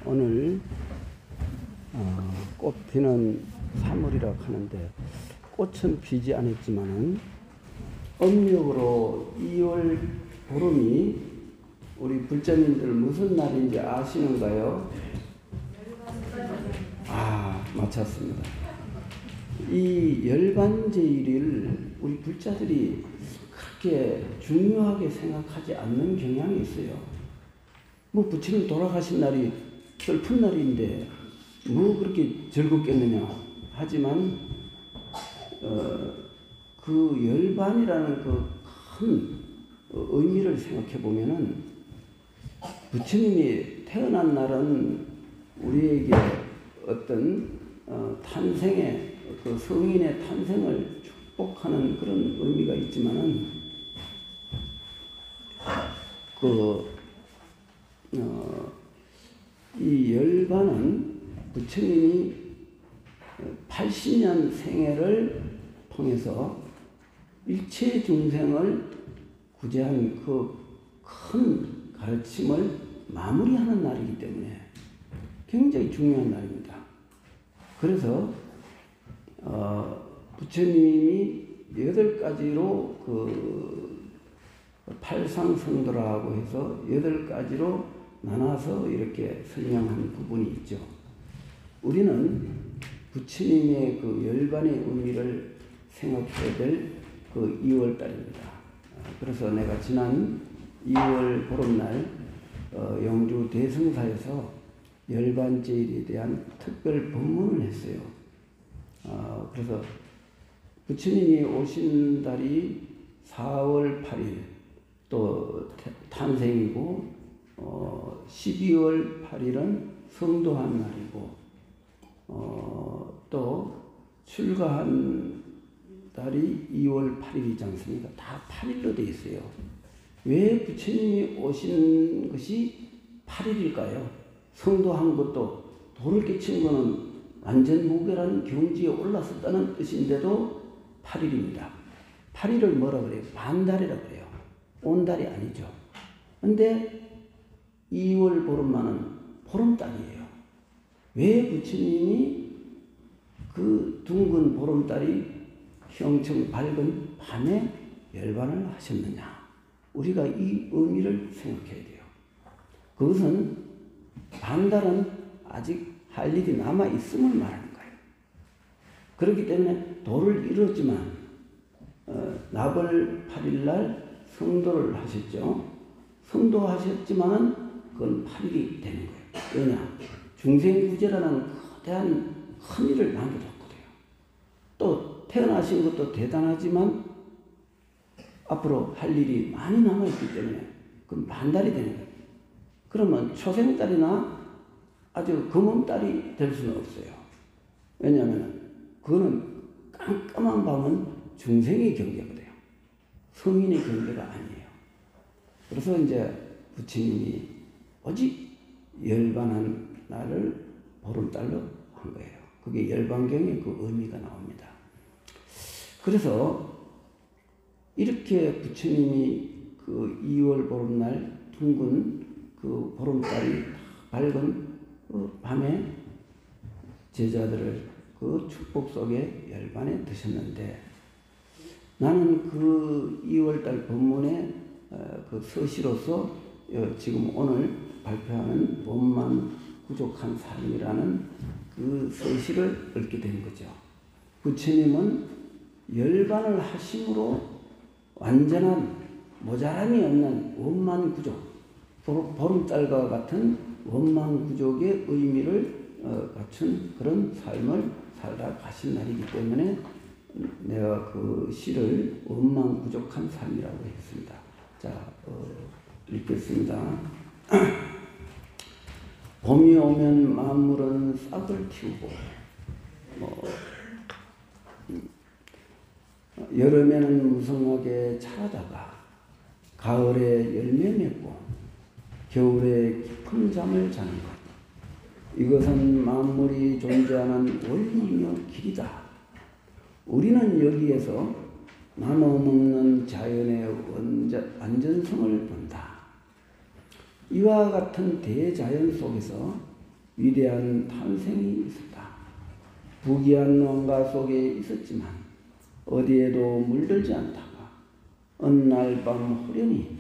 오늘 꽃 피는 3월이라 하는데 꽃은 피지 않았지만은 음력으로 2월 보름이 우리 불자님들 무슨 날인지 아시는가요? 맞췄습니다. 이 열반제일을 우리 불자들이 그렇게 중요하게 생각하지 않는 경향이 있어요. 뭐 부처님 돌아가신 날이 슬픈 날인데 뭐 그렇게 즐겁겠느냐 하지만 그 열반이라는 그 큰 의미를 생각해 보면은 부처님이 태어난 날은 우리에게 어떤 탄생의 그 성인의 탄생을 축복하는 그런 의미가 있지만은 이 열반은 부처님이 80년 생애를 통해서 일체 중생을 구제한 그 큰 가르침을 마무리하는 날이기 때문에 굉장히 중요한 날입니다. 그래서 부처님이 8가지로 그 팔상성도라고 해서 8가지로 나눠서 이렇게 설명한 부분이 있죠. 우리는 부처님의 그 열반의 의미를 생각해야 될 그 2월달입니다. 그래서 내가 지난 2월 보름날 영주 대승사에서 열반제일에 대한 특별 법문을 했어요. 그래서 부처님이 오신 달이 4월 8일 또 탄생이고 12월 8일은 성도한 날이고 또 출가한 달이 2월 8일이지 않습니까? 다 8일로 되어 있어요. 왜 부처님이 오신 것이 8일일까요? 성도한 것도 도를 깨친 것은 완전 무교라는 경지에 올랐었다는 뜻인데도 8일입니다. 8일을 뭐라 그래요? 반달이라 그래요. 온달이 아니죠. 근데 2월 보름만은 보름달이에요. 왜 부처님이 그 둥근 보름달이 형청 밝은 밤에 열반을 하셨느냐? 우리가 이 의미를 생각해야 돼요. 그것은 반달은 아직 할 일이 남아있음을 말하는 거예요. 그렇기 때문에 도를 이뤘지만 나벌 8일날 성도를 하셨죠. 성도하셨지만은 그건 8일이 되는 거예요. 왜냐? 중생구제라는 거대한 큰 일을 남겨뒀거든요. 또 태어나신 것도 대단하지만 앞으로 할 일이 많이 남아있기 때문에 그건 반달이 되는 거예요. 그러면 초생달이나 아주 검은달이 될 수는 없어요. 왜냐하면 그거는 깜깜한 밤은 중생의 경계거든요. 성인의 경계가 아니에요. 그래서 이제 부처님이 오직 열반한 날을 보름달로 한 거예요. 그게 열반경의 그 의미가 나옵니다. 그래서 이렇게 부처님이 그 2월 보름날 둥근 그 보름달이 밝은 그 밤에 제자들을 그 축복 속에 열반에 드셨는데 나는 그 2월달 법문의 그 서시로서 지금 오늘 발표하는 원만 부족한 삶이라는 그 서시를 읽게 된 거죠. 부처님은 열반을 하심으로 완전한 모자람이 없는 원만구족, 보름달과 같은 원만구족의 의미를 갖춘 그런 삶을 살다 가신 날이기 때문에 내가 그 시를 원만구족한 삶이라고 했습니다. 자, 읽겠습니다. 봄이 오면 만물은 싹을 틔우고 여름에는 무성하게 자라다가 가을에 열매 맺고 겨울에 깊은 잠을 자는 것. 이것은 만물이 존재하는 원리이며 길이다. 우리는 여기에서 나눠 먹는 자연의 완전성을 본다. 이와 같은 대자연 속에서 위대한 탄생이 있었다. 부귀한 농가 속에 있었지만 어디에도 물들지 않다가 어느 날 밤 호련히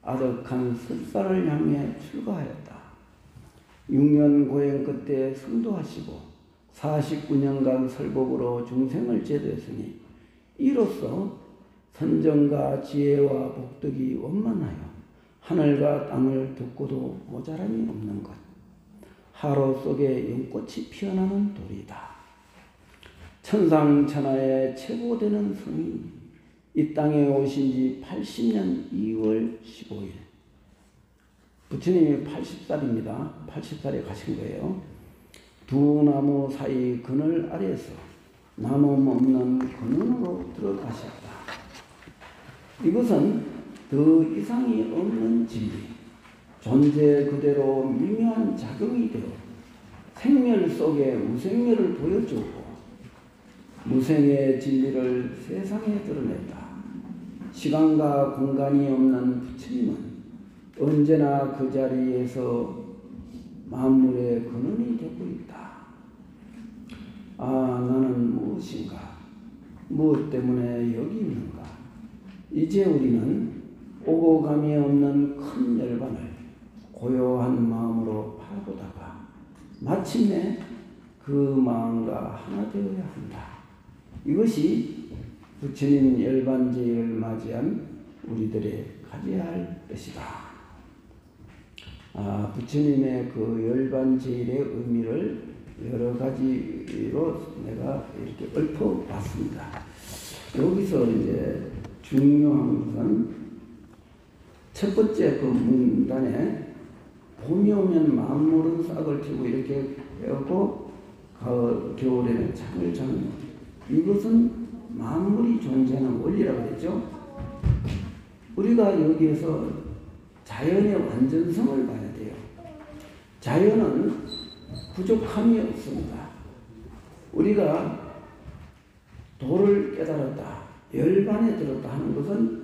아득한 설산을 향해 출가하였다. 6년 고행 끝에 성도하시고 49년간 설법으로 중생을 제도했으니 이로써 선정과 지혜와 복덕이 원만하여 하늘과 땅을 듣고도 모자람이 없는 것, 하루 속에 연꽃이 피어나는 돌이다. 천상천하의 최고되는 성이 이 땅에 오신 지 80년 2월 15일. 부처님이 80살입니다. 80살에 가신 거예요. 두 나무 사이 그늘 아래에서 나무 없는 근원으로 들어가셨다. 이것은 더 이상이 없는 진리, 존재 그대로 미묘한 작용이 되어 생멸 속에 무생멸을 보여주고 무생의 진리를 세상에 드러냈다. 시간과 공간이 없는 부처님은 언제나 그 자리에서 만물의 근원이 되고 있다. 아, 나는 무엇인가? 무엇 때문에 여기 있는가? 이제 우리는 오고 감이 없는 큰 열반을 고요한 마음으로 바라보다가 마침내 그 마음과 하나 되어야 한다. 이것이 부처님 열반제를 맞이한 우리들의 가져야 할 뜻이다. 부처님의 그 열반제일의 의미를 여러 가지로 내가 이렇게 읊어봤습니다. 여기서 이제 중요한 것은 첫 번째 그 문단에 봄이 오면 만물은 싹을 틔우고 이렇게 배웠고 겨울에는 잠을 자는 이것은 만물이 존재하는 원리라고 그랬죠. 우리가 여기에서 자연의 완전성을 봐야 돼요. 자연은 부족함이 없습니다. 우리가 도를 깨달았다, 열반에 들었다 하는 것은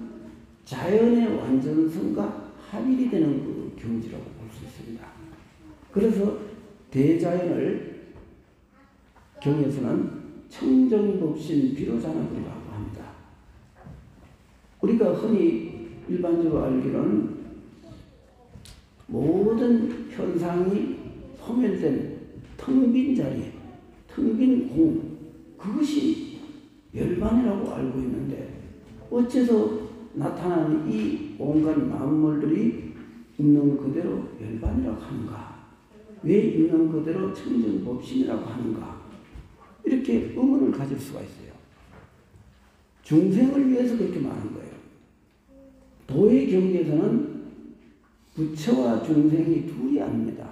자연의 완전성과 합일이 되는 그 경지라고 볼 수 있습니다. 그래서 대자연을 경에서는 청정법신 비로자나불이라고 합니다. 우리가 흔히 일반적으로 알기로는 모든 현상이 소멸된 텅 빈 자리, 텅 빈 공, 그것이 열반이라고 알고 있는데 어째서 나타나는 이 온갖 만물들이 있는 그대로 열반이라고 하는가? 왜 있는 그대로 청정법신이라고 하는가? 이렇게 의문을 가질 수가 있어요. 중생을 위해서 그렇게 말한 거예요. 도의 경계에서는 부처와 중생이 둘이 아닙니다.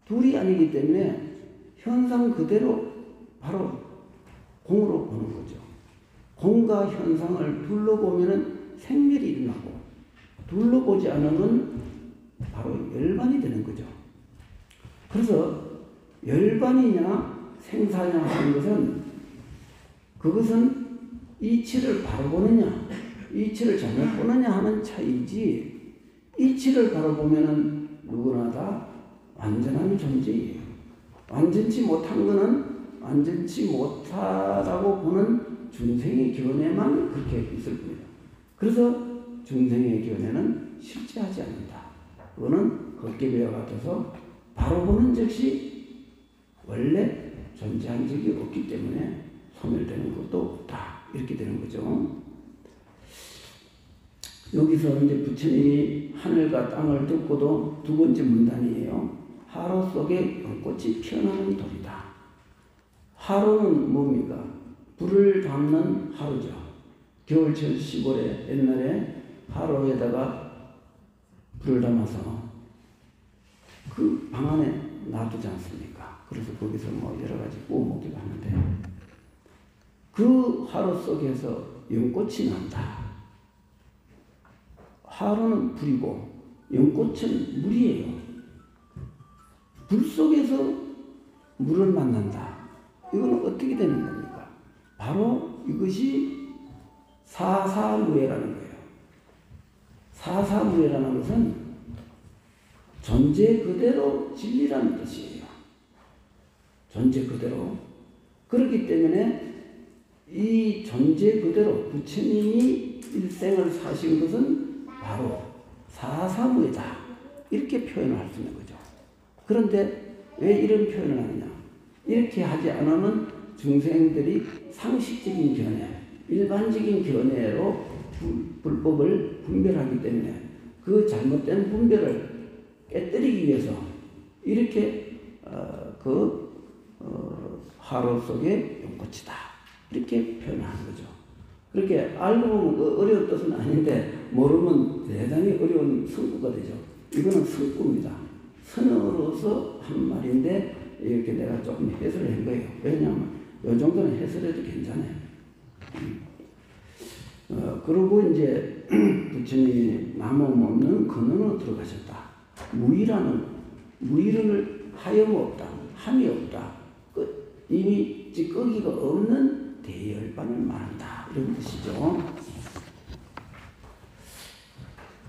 둘이 아니기 때문에 현상 그대로 바로 공으로 보는 거죠. 공과 현상을 둘러보면 생멸이 일어나고 둘러보지 않으면 바로 열반이 되는 거죠. 그래서 열반이냐 생사냐 하는 것은 그것은 이치를 바로 보느냐 이치를 잘못 보느냐 하는 차이지 이치를 바로 보면은 누구나 다 완전한 존재예요. 완전치 못한 것은 완전치 못하다고 보는 중생의 견해만 그렇게 있을 뿐이에요. 그래서 중생의 견해는 실제하지 않는다. 그거는 헛개비와 같아서 바로 보는 즉시 원래 존재한 적이 없기 때문에 소멸되는 것도 없다. 이렇게 되는 거죠. 여기서 이제 부처님이 하늘과 땅을 듣고도 두 번째 문단이에요. 하루 속에 연꽃이 피어나는 돌이다. 하루는 뭡니까? 불을 담는 하루죠. 겨울철 시골에 옛날에 하루에다가 불을 담아서 그 방 안에 놔두지 않습니까? 그래서 거기서 뭐 여러 가지 구워 먹기도 하는데 그 하루 속에서 연꽃이 난다. 하루는 불이고 연꽃은 물이에요. 불 속에서 물을 만난다. 이건 어떻게 되는 겁니까? 바로 이것이 사사무예라는 거예요. 사사무예라는 것은 존재 그대로 진리라는 뜻이에요. 존재 그대로. 그렇기 때문에 이 존재 그대로 부처님이 일생을 사신 것은 바로 사사무예다. 이렇게 표현을 할 수 있는 거죠. 그런데 왜 이런 표현을 하느냐? 이렇게 하지 않으면 중생들이 상식적인 견해, 일반적인 견해로 불법을 분별하기 때문에 그 잘못된 분별을 깨뜨리기 위해서 이렇게 화로 속에 연꽃이다. 이렇게 표현하는 거죠. 그렇게 알고 보면 어려운 뜻은 아닌데 모르면 대단히 어려운 성구가 되죠. 이거는 성구입니다. 선어로서 한 말인데 이렇게 내가 조금 해설을 한 거예요. 왜냐하면 이 정도는 해설해도 괜찮아요. 그리고 이제 부처님이 남음 없는 근원으로 들어가셨다. 무의를 하염없다. 함이 없다. 이미 찌꺼기가 없는 대열반을 말한다. 이런 뜻이죠.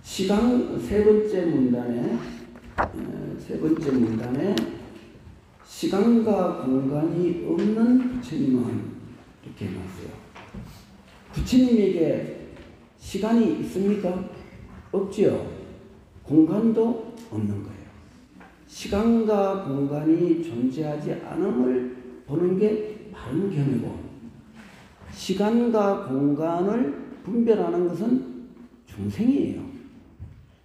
시강 세 번째 문단에 시간과 공간이 없는 부처님은 이렇게 해놨어요. 부처님에게 시간이 있습니까? 없지요. 공간도 없는 거예요. 시간과 공간이 존재하지 않음을 보는 게 바른 견해고, 시간과 공간을 분별하는 것은 중생이에요.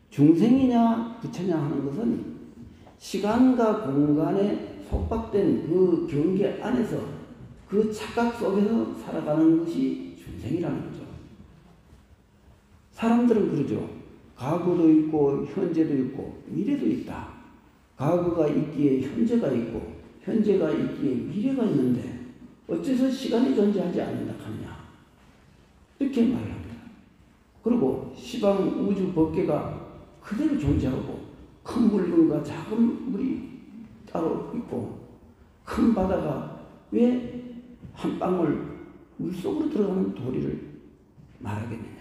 중생이냐 부처냐 하는 것은 시간과 공간에 속박된 그 경계 안에서 그 착각 속에서 살아가는 것이 중생이라는 거죠. 사람들은 그러죠. 과거도 있고 현재도 있고 미래도 있다. 과거가 있기에 현재가 있고 현재가 있기에 미래가 있는데 어째서 시간이 존재하지 않는다 하느냐. 이렇게 말합니다. 그리고 시방 우주 법계가 그대로 존재하고 큰 물건과 작은 물이 따로 있고 큰 바다가 왜 한 방울 물속으로 들어가는 도리를 말하겠느냐.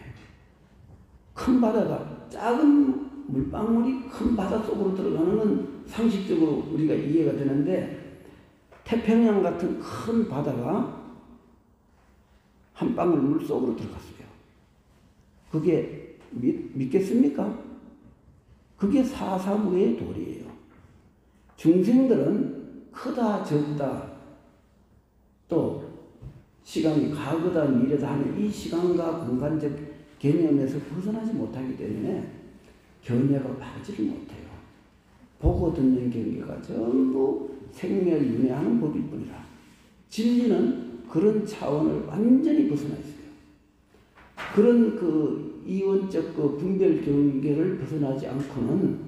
큰 바다가 작은 물방울이 큰 바다 속으로 들어가는 건 상식적으로 우리가 이해가 되는데 태평양 같은 큰 바다가 한 방울 물속으로 들어갔어요. 그게 믿겠습니까? 그게 사사무예의 도리예요. 중생들은 크다 적다 또 시간이 과거다 미래다 하는 이 시간과 공간적 개념에서 벗어나지 못하기 때문에 견해가 바르지를 못해요. 보고 듣는 경계가 전부 생멸윤회하는 법일 뿐이라. 진리는 그런 차원을 완전히 벗어나 있어요. 그런 그 이원적 그 분별 경계를 벗어나지 않고는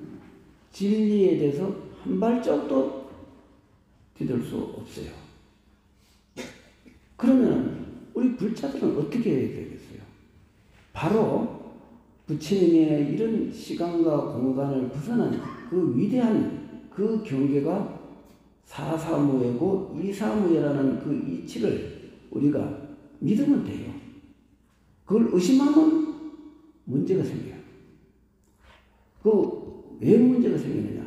진리에 대해서 한 발짝도 디딜 수 없어요. 그러면 우리 불자들은 어떻게 해야 되겠어요? 바로 부처님의 이런 시간과 공간을 벗어난 그 위대한 그 경계가 사사무예고 이사무예라는 그 이치를 우리가 믿으면 돼요. 그걸 의심하면 문제가 생겨요. 왜 문제가 생기느냐?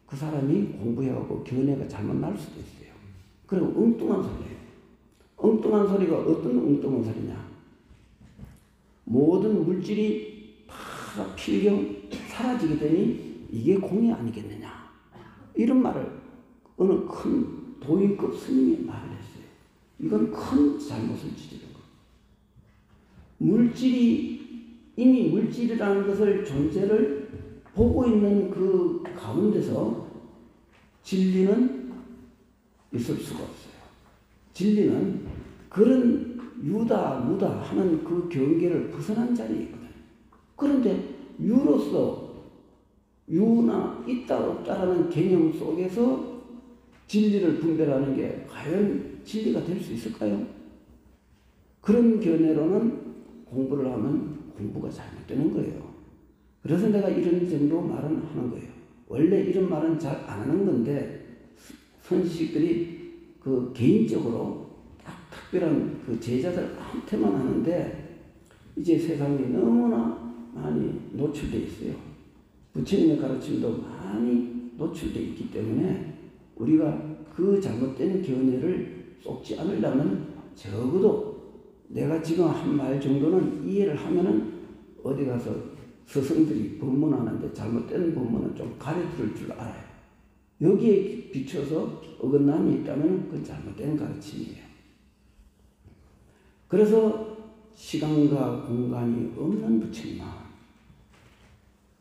그 사람이 공부해가고 견해가 잘못 날 수도 있어요. 그리고 엉뚱한 소리예요. 엉뚱한 소리가 어떤 엉뚱한 소리냐? 모든 물질이 다 필경 사라지게 되니 이게 공이 아니겠느냐? 이런 말을 어느 큰 도인급 스님이 말을 했어요. 이건 큰 잘못을 저지른 거예요. 이미 물질이라는 것을 존재를 보고 있는 그 가운데서 진리는 있을 수가 없어요. 진리는 그런 유다, 무다 하는 그 경계를 벗어난 자리에 있거든요. 그런데 유로서 유나 있다 없다라는 개념 속에서 진리를 분별하는 게 과연 진리가 될 수 있을까요? 그런 견해로는 공부를 하면 공부가 잘못되는 거예요. 그래서 내가 이런 정도 말은 하는 거예요. 원래 이런 말은 잘 안 하는 건데 선지식들이 그 개인적으로 딱 특별한 그 제자들한테만 하는데 이제 세상이 너무나 많이 노출되어 있어요. 부처님의 가르침도 많이 노출되어 있기 때문에 우리가 그 잘못된 견해를 쏟지 않으려면 적어도 내가 지금 한 말 정도는 이해를 하면은 어디 가서 스승들이 법문하는데 잘못된 법문은 좀 가르칠 줄 알아요. 여기에 비춰서 어긋남이 있다면 그건 잘못된 가르침이에요. 그래서 시간과 공간이 없는 부처님 마음,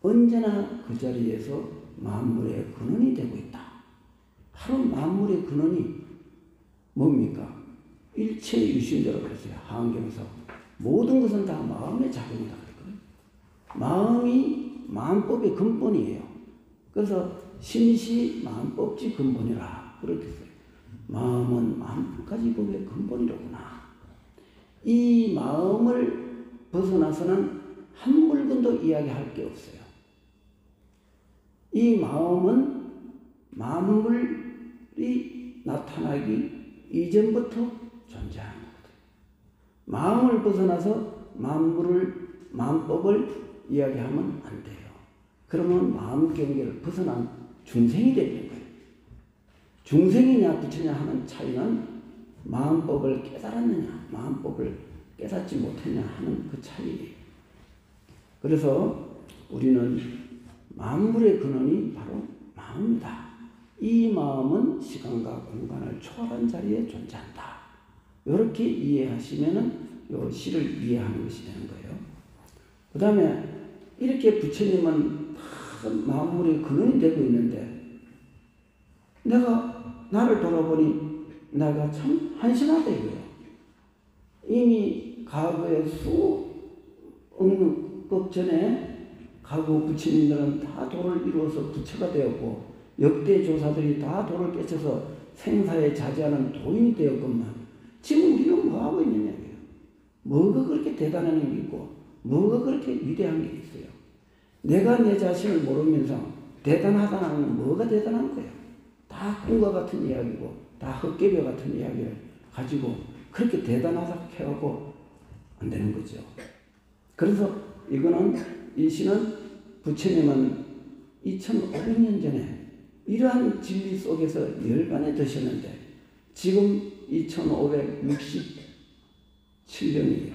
언제나 그 자리에서 만물의 근원이 되고 있다. 바로 만물의 근원이 뭡니까? 일체 유심대로 그랬어요. 한경에서 모든 것은 다 마음의 작용이다 그랬거든요. 마음이 마음법의 근본이에요. 그래서 심시 마음법지 근본이라 그렇게 했어요. 마음은 만물까지 법의 근본이로구나. 이 마음을 벗어나서는 한 물건도 이야기할 게 없어요. 이 마음은 만물이 나타나기 이전부터 존재하는 거거든요. 마음을 벗어나서 마음법을 이야기하면 안 돼요. 그러면 마음 경계를 벗어난 중생이 되는 거예요. 중생이냐 부처냐 하는 차이는 마음법을 깨달았느냐 마음법을 깨닫지 못했냐 하는 그 차이예요. 그래서 우리는 만물의 근원이 바로 마음이다. 이 마음은 시간과 공간을 초월한 자리에 존재한다. 이렇게 이해하시면은 요 시를 이해하는 것이 되는 거예요. 그 다음에 이렇게 부처님은 다 만물의 근원이 되고 있는데 내가 나를 돌아보니 내가 참 한심하다 이거예요. 이미 과거에 수억급 전에 과거 부처님들은 다 도를 이루어서 부처가 되었고 역대 조사들이 다 도를 깨쳐서 생사에 자제하는 도인이 되었건만 지금 우리는 뭐하고 있느냐고요. 뭐가 그렇게 대단한 게 있고 뭐가 그렇게 위대한 게 있어요. 내가 내 자신을 모르면서 대단하다는 뭐가 대단한 거예요. 다 꿈과 같은 이야기고 다 헛개비 같은 이야기를 가지고 그렇게 대단하다 해갖고 안 되는 거죠. 그래서 이거는 이 시는 부처님은 2500년 전에 이러한 진리 속에서 열반에 드셨는데 지금 2567년이에요.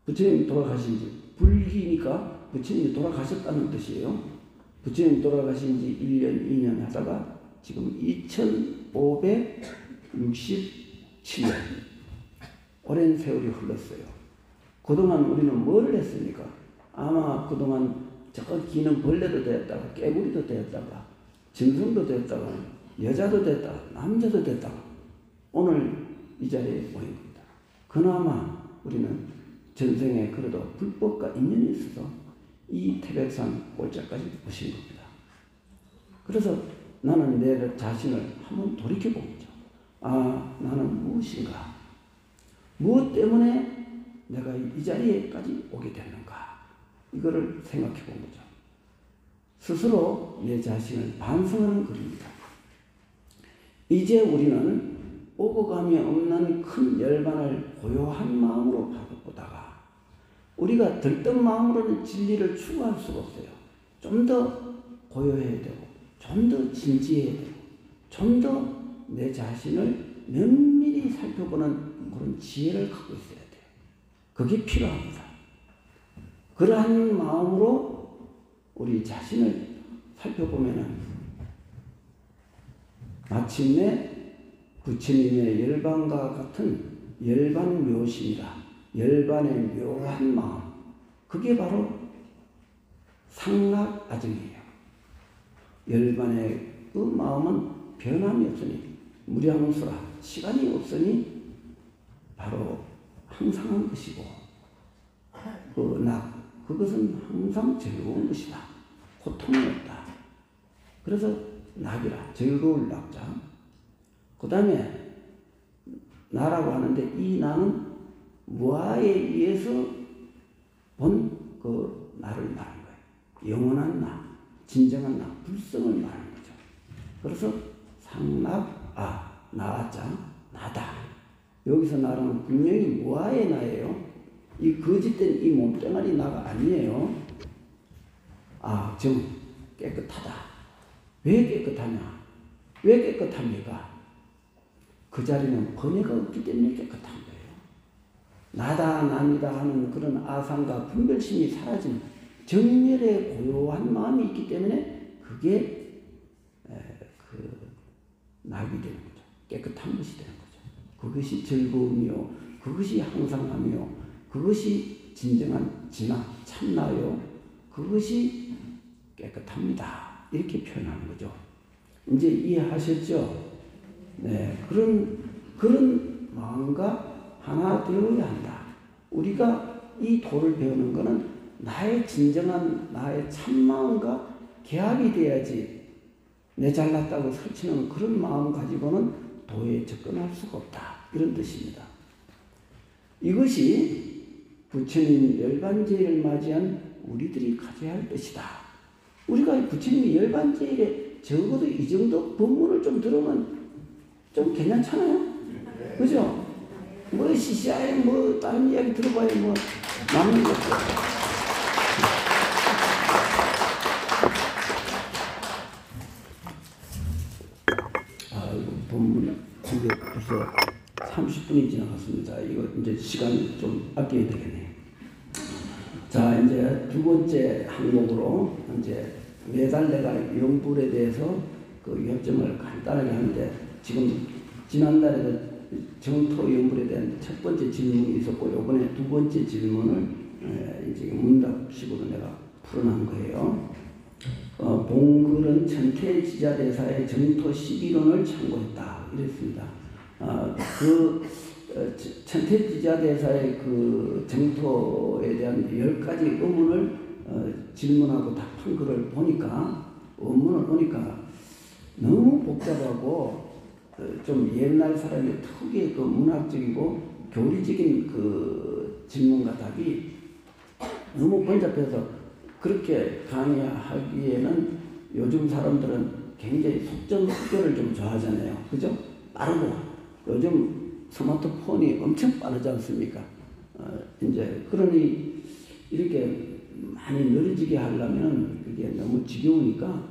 부처님 돌아가신 지 불기니까 부처님이 돌아가셨다는 뜻이에요. 부처님 돌아가신 지 1년, 2년 하다가 지금 2567년 오랜 세월이 흘렀어요. 그동안 우리는 뭘 했습니까? 아마 그동안 저 기는 벌레도 되었다가 깨구리도 되었다가 짐승도 되었다가 여자도 됐다가 남자도 됐다가 오늘 이 자리에 모인 겁니다. 그나마 우리는 전생에 그래도 불법과 인연이 있어서 이 태백산 골짜까지 오신 겁니다. 그래서 나는 내 자신을 한번 돌이켜본 거죠. 아, 나는 무엇인가? 무엇 때문에 내가 이 자리에까지 오게 됐는가? 이거를 생각해 본 거죠. 스스로 내 자신을 반성하는 글입니다. 이제 우리는 오고 감이 없는 큰 열반을 고요한 마음으로 바라보다가 우리가 들뜬 마음으로는 진리를 추구할 수가 없어요. 좀 더 고요해야 되고 좀 더 진지해야 되고 좀 더 내 자신을 면밀히 살펴보는 그런 지혜를 갖고 있어야 돼요. 그게 필요합니다. 그러한 마음으로 우리 자신을 살펴보면은 마침내 부처님의 열반과 같은 열반 묘심이라 열반의 묘한 마음, 그게 바로 상락 아정이에요. 열반의 그 마음은 변함이 없으니 무량수라 시간이 없으니 바로 항상한 것이고 그 낙, 그것은 항상 즐거운 것이다. 고통이 없다. 그래서 낙이라 즐거울 낙자. 그 다음에 나라고 하는데 이 나는 무아에 의해서 본 그 나를 말하는 거예요. 영원한 나, 진정한 나, 불성을 말하는 거죠. 그래서 상락, 나자, 나다. 여기서 나라는 분명히 무아의 나예요. 이 거짓된 이 몸뚱아리 나가 아니에요. 정 깨끗하다. 왜 깨끗하냐? 왜 깨끗합니까? 그 자리는 번뇌가 없기 때문에 깨끗한 거예요. 나다 남이다 하는 그런 아상과 분별심이 사라진 정멸의 고요한 마음이 있기 때문에 그게 낙이 되는 거죠. 깨끗한 것이 되는 거죠. 그것이 즐거움이요, 그것이 항상하며, 그것이 진정한 진화, 참나요, 그것이 깨끗합니다. 이렇게 표현하는 거죠. 이제 이해하셨죠? 네, 그런 마음과 하나 되어야 한다. 우리가 이 도를 배우는 것은 나의 진정한 나의 참마음과 개합이 돼야지 내 잘났다고 설치는 그런 마음 가지고는 도에 접근할 수가 없다. 이런 뜻입니다. 이것이 부처님 열반제일을 맞이한 우리들이 가져야 할 뜻이다. 우리가 부처님이 열반제일에 적어도 이 정도 법문을 좀 들으면 좀 괜찮잖아요? 그죠? 뭐 CCI 뭐 다른 이야기 들어봐야 뭐 남는 거 없어요. 이거 법문 이게 벌써 30분이 지나갔습니다. 이거 이제 시간 좀 아껴야 되겠네요. 자, 이제 두 번째 항목으로 이제 매달 내가 영불에 대해서 그 요점을 간단하게 하는데, 지금 지난달에도 정토 영불에 대한 첫 번째 질문이 있었고, 요번에 두 번째 질문을 이제 문답식으로 내가 풀어놓은 거예요. 봉글은 천태지자대사의 정토 11원을 참고했다. 이랬습니다. 천태지자대사의 그 정토에 대한 10가지 의문을 질문하고 답한 글을 보니까, 원문을 보니까 너무 복잡하고 좀 옛날 사람의 특유의 그 문학적이고 교리적인 그 질문과 답이 너무 번잡해서 그렇게 강의하기에는 요즘 사람들은 굉장히 속전속결을 좀 좋아하잖아요. 그죠? 빠르고 요즘 스마트폰이 엄청 빠르지 않습니까? 이제 그러니 이렇게 많이 늘어지게 하려면 그게 너무 지겨우니까,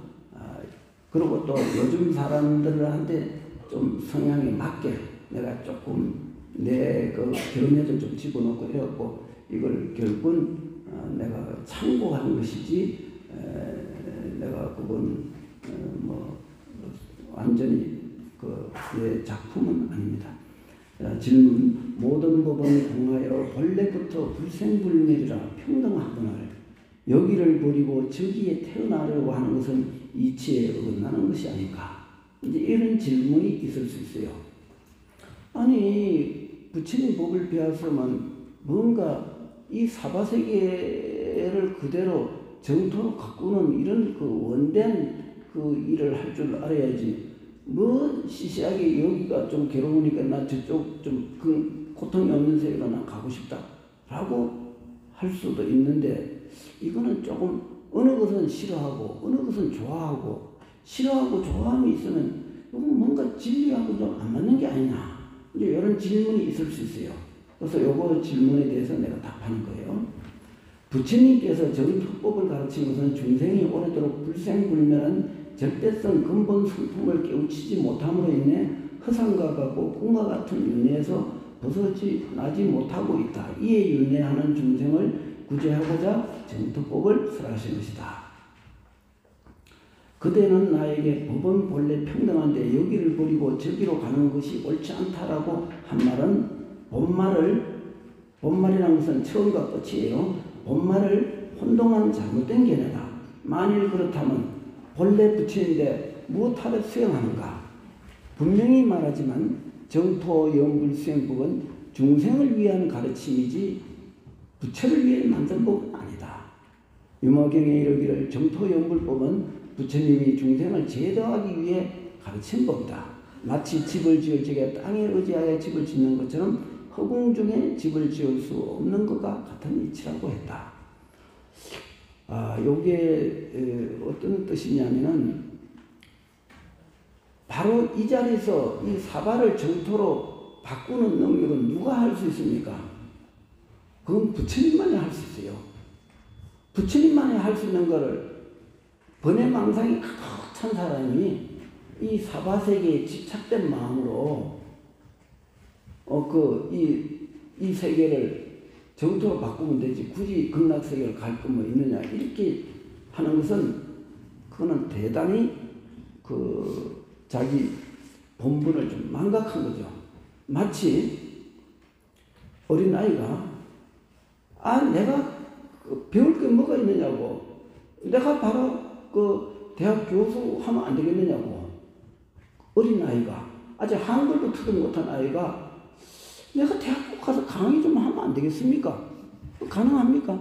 그리고 또 요즘 사람들한테 좀 성향에 맞게 내가 조금 내 그 견해를 좀 집어넣고 해갖고 이걸 결국은 내가 참고한 것이지, 내가 그건 뭐 완전히 내 작품은 아닙니다. 질문: 모든 법은 공하여 본래부터 불생불멸이라 평등하거늘 여기를 버리고 저기에 태어나려고 하는 것은 이치에 어긋나는 것이 아닌가? 이제 이런 질문이 있을 수 있어요. 아니, 부처님 법을 배웠으면 뭔가 이 사바세계를 그대로 정토로 가꾸는 이런 그 원된 그 일을 할 줄 알아야지. 뭐 시시하게 여기가 좀 괴로우니까 나 저쪽 좀 그 고통이 없는 세계로 나 가고 싶다 라고 할 수도 있는데, 이거는 조금 어느 것은 싫어하고 어느 것은 좋아하고, 싫어하고 좋아함이 있으면 이건 뭔가 진리하고 좀 안 맞는 게 아니냐, 이제 이런 질문이 있을 수 있어요. 그래서 요거 질문에 대해서 내가 답하는 거예요. 부처님께서 정토법을 가르친 것은 중생이 오래도록 불생불멸한 절대성 근본 성품을 깨우치지 못함으로 인해 허상과 같고 꿈과 같은 윤회에서 벗어나지 못하고 있다. 이에 윤회하는 중생을 구제하고자 정토법을 설하신 것이다. 그대는 나에게 법은 본래 평등한데 여기를 버리고 저기로 가는 것이 옳지 않다라고 한 말은 본말이라는 것은 처음과 끝이에요. 본말을 혼동한 잘못된 견해다. 만일 그렇다면 본래 부처인데 무엇하러 수행하는가? 분명히 말하지만 정토 영불 수행법은 중생을 위한 가르침이지 부처를 위해 만든 법은 아니다. 유머경에 이르기를 정토 영불법은 부처님이 중생을 제도하기 위해 가르친 법이다. 마치 집을 지을 적에 땅에 의지하여 집을 짓는 것처럼 허공 중에 집을 지을 수 없는 것과 같은 이치라고 했다. 요게 어떤 뜻이냐면은 바로 이 자리에서 이 사바를 정토로 바꾸는 능력은 누가 할 수 있습니까? 그건 부처님만이 할 수 있어요. 부처님만이 할 수 있는 거를 번뇌망상이 가득 찬 사람이 이 사바세계에 집착된 마음으로 이 세계를 정토로 바꾸면 되지 굳이 극락세계를 갈 거면 있느냐 이렇게 하는 것은 그거는 대단히 자기 본분을 좀 망각한 거죠. 마치 어린아이가 내가 배울 게 뭐가 있느냐고 내가 바로 대학 교수 하면 안 되겠느냐고 어린아이가 아직 한글도 틀어 못한 아이가 내가 대학교 가서 강의 좀 하면 안 되겠습니까? 가능합니까?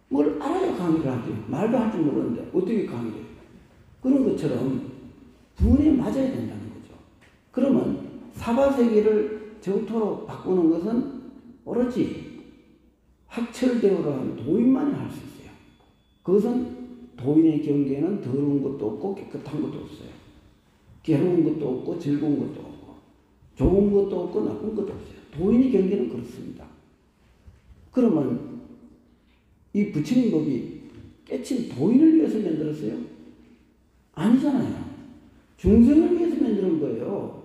뭘 알아야 강의를 하지. 말도 할 줄 모르는데 어떻게 강의를 해요? 그런 것처럼 분에 맞아야 된다는 거죠. 그러면 사바세계를 정토로 바꾸는 것은 오로지 학철대오로 하는 도인만이 할 수 있어요. 그것은 도인의 경계에는 더러운 것도 없고 깨끗한 것도 없어요. 괴로운 것도 없고 즐거운 것도 없고 좋은 것도 없고 나쁜 것도 없어요. 도인의 경계는 그렇습니다. 그러면 이 부처님 법이 깨친 도인을 위해서 만들었어요? 아니잖아요. 중생을 위해서 만드는 거예요.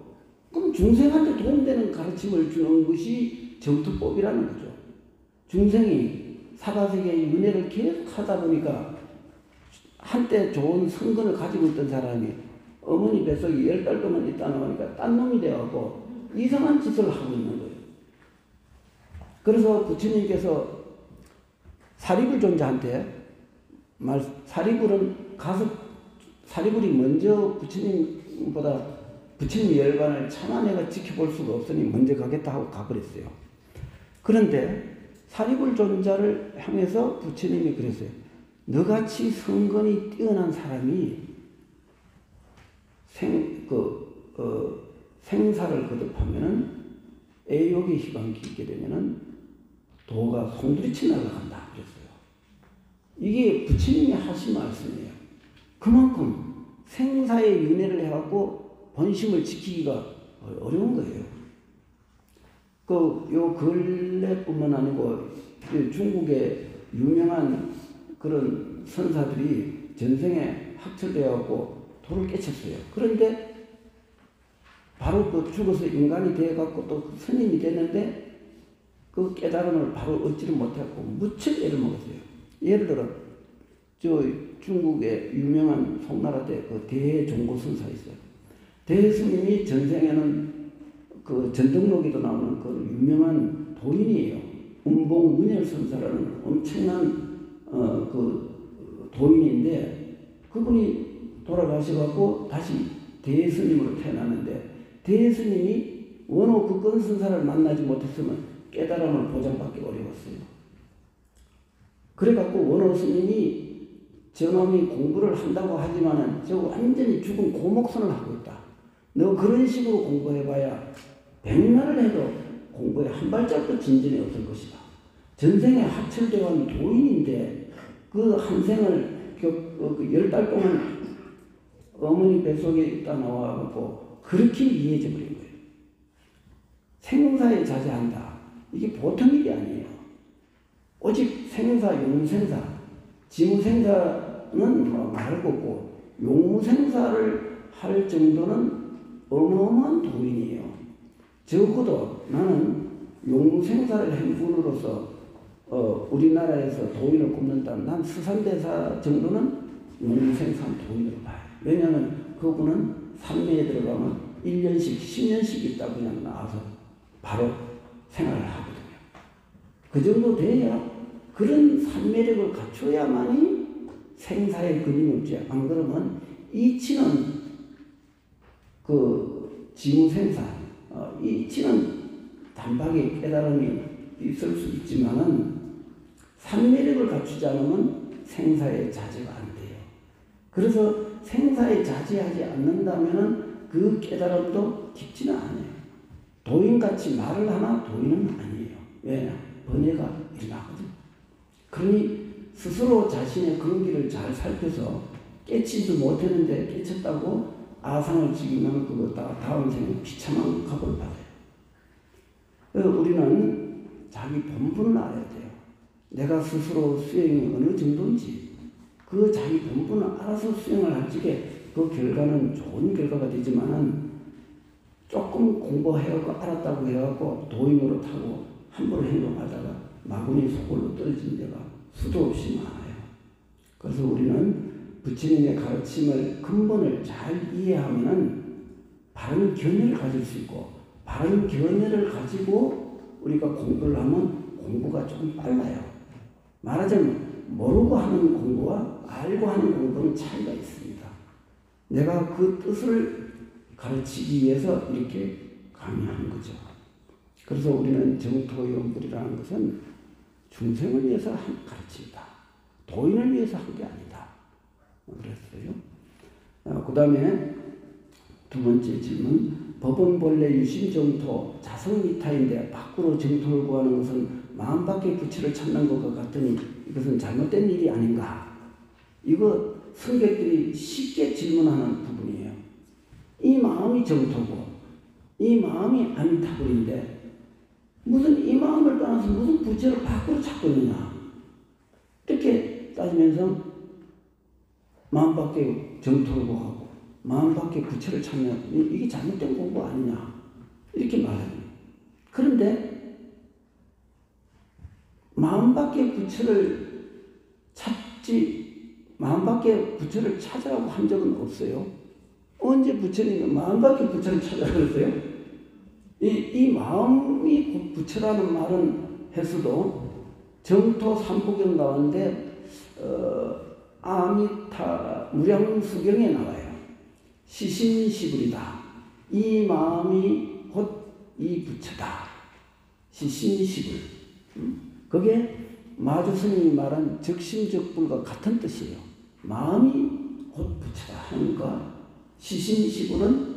그럼 중생한테 도움되는 가르침을 주는 것이 정토법이라는 거죠. 중생이 사바세계의 은혜를 계속 하다 보니까 한때 좋은 성근을 가지고 있던 사람이 어머니 뱃속에 10달 동안 있다 나오니까 딴 놈이 되어가고 이상한 짓을 하고 있는 거예요. 그래서 부처님께서 사리불 존자한테 사리불이 먼저 부처님보다 부처님 열반을 차마 내가 지켜볼 수가 없으니 먼저 가겠다 하고 가버렸어요. 그런데 사리불 존자를 향해서 부처님이 그랬어요. 너같이 성건이 뛰어난 사람이 생사를 거듭하면은 애욕의 희망이 있게 되면은 도가 송두리째 날아간다 그랬어요. 이게 부처님이 하신 말씀이에요. 그만큼 생사의 윤회를 해갖고 본심을 지키기가 어려운 거예요. 요 근래뿐만 아니고 중국의 유명한 그런 선사들이 전생에 학철되어갖고 도를 깨쳤어요. 그런데 바로 죽어서 인간이 되어갖고 또 스님이 됐는데 그 깨달음을 바로 얻지를 못하고 무척 애를 먹었어요. 예를 들어 중국의 유명한 송나라 때 대종고 선사 있어요. 대스님이 전생에는 전등록에도 나오는 유명한 도인이에요. 운봉문열 선사라는 엄청난 도인인데 그분이 돌아가셔갖고 다시 대스님으로 태어났는데 대스님이 원호 극권 선사를 만나지 못했으면 깨달음을 보장받기 어려웠어요. 그래갖고 원호 스님이 저놈이 공부를 한다고 하지만은 저 완전히 죽은 고목선을 하고 있다. 너 그런 식으로 공부해봐야 100년을 해도 공부에 한 발짝도 진전이 없을 것이다. 전생에 학철대원 도인인데 그 한 생을 10달 동안 어머니 뱃속에 있다 나와갖고 그렇게 이해해 버린 거예요. 생사에 자제한다. 이게 보통 일이 아니에요. 오직 생사, 용생사, 지무생사는 말할 거고 용무생사를 할 정도는 어마어마한 도인이에요. 적어도 나는 용무생사를 한 분으로서 우리나라에서 도인을 꼽는다. 난 수산대사 정도는 용무생사한 도인으로 봐요. 왜냐하면 그분은 산매에 들어가면 1년씩 10년씩 있다 그냥 나와서 바로 생활을 하거든요. 그 정도 돼야 그런 산매력을 갖춰야만이 생사에 끊임없지. 안 그러면 이치는 지무생사, 이치는 단박에 깨달음이 있을 수 있지만은 산매력을 갖추지 않으면 생사에 자제가 안 돼요. 그래서 생사에 자제하지 않는다면은 그 깨달음도 깊지는 않아요. 도인같이 말을 하나 도인은 아니에요. 왜? 번뇌가 일어나거든. 그러니 스스로 자신의 그런 길을 잘 살펴서 깨치지도 못했는데 깨쳤다고 아상을 지기면 그거 다음 생에 비참한 값을 받아요. 우리는 자기 본분을 알아야 돼요. 내가 스스로 수행이 어느 정도인지 그 자기 본분을 알아서 수행을 할 적에 그 결과는 좋은 결과가 되지만은 조금 공부해갖고 알았다고 해갖고 도인으로 타고 함부로 행동하다가 마구니 소굴로 떨어진 데가 수도 없이 많아요. 그래서 우리는 부처님의 가르침을 근본을 잘 이해하면은 바른 견해를 가질 수 있고 바른 견해를 가지고 우리가 공부를 하면 공부가 조금 빨라요. 말하자면 모르고 하는 공부와 알고 하는 공부는 차이가 있습니다. 내가 그 뜻을 가르치기 위해서 이렇게 강의하는 거죠. 그래서 우리는 정토연불이라는 것은 중생을 위해서 가르칩니다. 도인을 위해서 한 게 아니다. 그랬어요. 그 다음에 두 번째 질문. 법은 본래 유심정토 자성미타인데 밖으로 정토를 구하는 것은 마음 밖의 부처를 찾는 것과 같으니 이것은 잘못된 일이 아닌가. 이거 승객들이 쉽게 질문하는 부분이에요. 이 마음이 정토고 이 마음이 아미타불인데 무슨 이 마음을 떠나서 무슨 부처를 밖으로 찾고 있느냐. 이렇게 따지면서 마음 밖에 정토를 구하고 마음 밖에 부처를 찾는 이게 잘못된 공부 아니냐. 이렇게 말합니다. 그런데 마음 밖에 부처를 찾지 마음 밖에 부처를 찾으라고 한 적은 없어요. 언제 부처님이 마음 밖에 부처를 찾으라고 그랬어요? 이 마음이 부처라는 말은 했어도 정토 삼부경 가운데 아미타 무량수경에 나와요. 시신시불이다. 이 마음이 곧 이 부처다. 시신시불. 그게 마주스님이 말한 적심적불과 같은 뜻이에요. 마음이 곧 부처다 하니까 시신시불은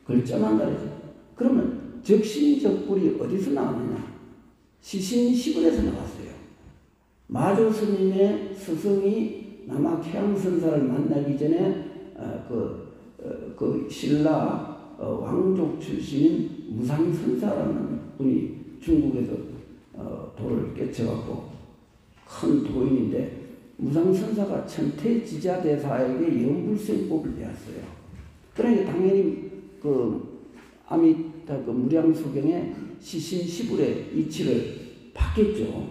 글자만 다르죠. 그러면 적심적불이 어디서 나오느냐? 시신시불에서 나왔어요. 마주스님의 스승이 남학해양선사를 만나기 전에 그 신라 왕족 출신인 무상선사라는 분이 중국에서 도를 깨쳐갖고 큰 도인인데 무상선사가 천태지자대사에게 연불생법을 배웠어요. 그러니까 당연히 그 아미타 그 무량수경의 시신시불의 이치를 받겠죠.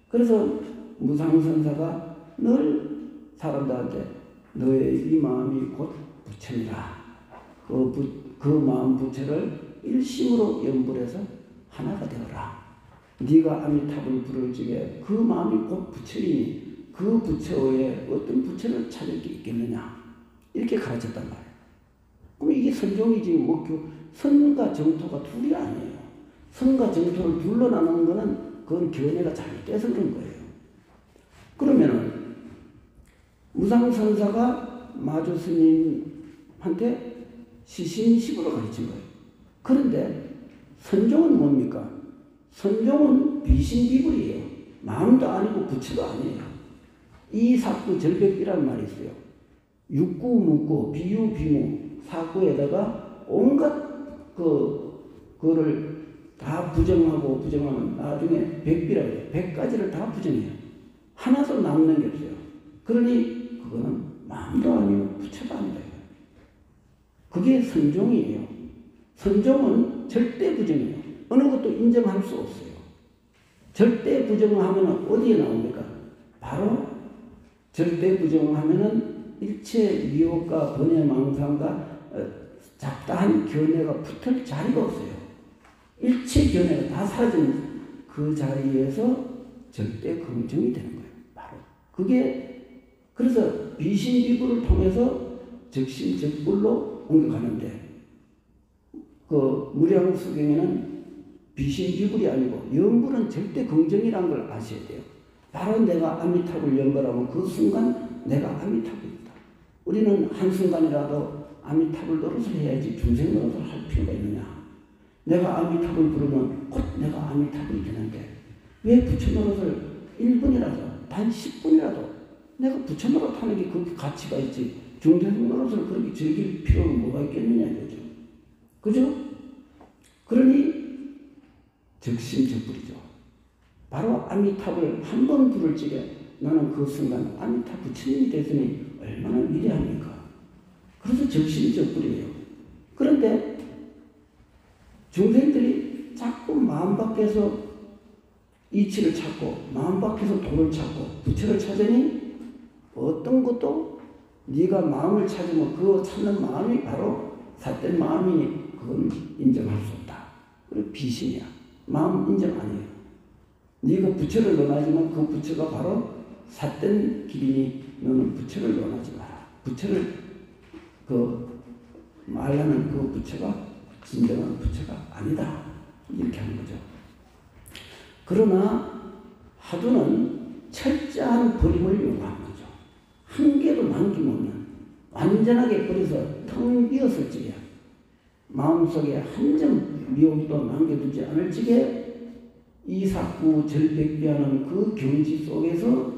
그래서 무상선사가 늘 사람들한테 너의 이 마음이 곧 부처니라. 그 마음 부처를 일심으로 연불해서 하나가 되어라. 네가 아미타불 부를 적에 그 마음이 곧 부처이니 그 부처 외에 어떤 부처를 찾을 게 있겠느냐. 이렇게 가르쳤단 말이에요. 그럼 이게 선종이지 뭐 선과 정토가 둘이 아니에요. 선과 정토를 둘로 나누는 거는 그건 견해가 잘못돼서 그런 거예요. 그러면은 무상선사가 마주스님한테 시신식으로 가르친 거예요. 그런데 선종은 뭡니까? 선종은 비신비불이에요. 마음도 아니고 부처도 아니에요. 이삭구 절벽이라는 말이 있어요. 육구, 묵구, 비유, 비무, 사구에다가 온갖 그거를 다 부정하고 부정하면 나중에 백비라고 해요. 100가지를 다 부정해요. 하나도 남는 게 없어요. 그러니 그거는 마음도 아니고 부처도 아니다. 그게 선종이에요. 선종은 절대 부정이에요. 어느 것도 인정할 수 없어요. 절대 부정하면 어디에 나옵니까? 바로 절대 부정하면은 일체 미혹과 번뇌망상과 잡다한 견해가 붙을 자리가 없어요. 일체 견해가 다 사라지는 그 자리에서 절대 긍정이 되는 거예요. 바로 그게 그래서 비신비불을 통해서 적심적불로 옮겨가는데 그 무량수경에는 비신비불이 아니고 연불은 절대 긍정이라는 걸 아셔야 돼요. 바로 내가 아미타불 연불하면 그 순간 내가 아미타불이다. 우리는 한순간이라도 아미타불 노릇을 해야지 중생 노릇을 할 필요가 있느냐. 내가 아미타불 부르면 곧 내가 아미타불이 되는데 왜 부처 노릇을 1분이라도 단 10분이라도 내가 부처 노릇 하는 게 그렇게 가치가 있지 중생 노릇을 그렇게 즐길 필요가 뭐가 있겠느냐 이거죠. 그죠? 그러니 적심적불이죠. 바로 아미타불을 한 번 부를 적에 나는 그 순간 아미타 부처님이 되더니 얼마나 위대합니까? 그래서 적심적불이에요. 그런데 중생들이 자꾸 마음 밖에서 이치를 찾고 마음 밖에서 도를 찾고 부처를 찾으니 어떤 것도 네가 마음을 찾으면 그 찾는 마음이 바로 삿된 마음이니 그건 인정할 수 없다. 그리고 비심이야. 마음 인정 아니에요. 네가 부처를 논하지만 그 부처가 바로 삿된 길이니 너는 부처를 논하지 마라. 부처를 말하는 그 부처가 진정한 부처가 아니다. 이렇게 하는 거죠. 그러나 하두는 철저한 버림을 요구하는 거죠. 한 개도 남김없는 완전하게 버려서 텅 비었을 적에 마음속에 한 점 미혹도 남겨두지 않을 적에 이삭구 절백비하는 그 경지 속에서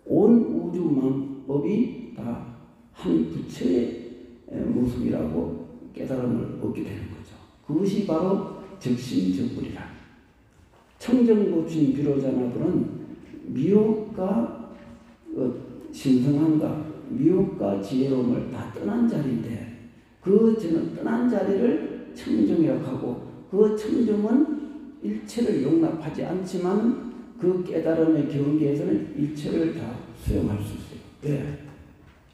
온 우주 만법이 다 한 부처의 모습이라고 깨달음을 얻게 되는 거죠. 그것이 바로 적심적불이라. 청정법신 비로자나불은 미혹과 신성함과 미혹과 지혜로움을 다 떠난 자리인데 저는 떠난 자리를 청정이라고 하고 그 청정은 일체를 용납하지 않지만 그 깨달음의 경계에서는 일체를 다 수용할 수 있어요. 왜?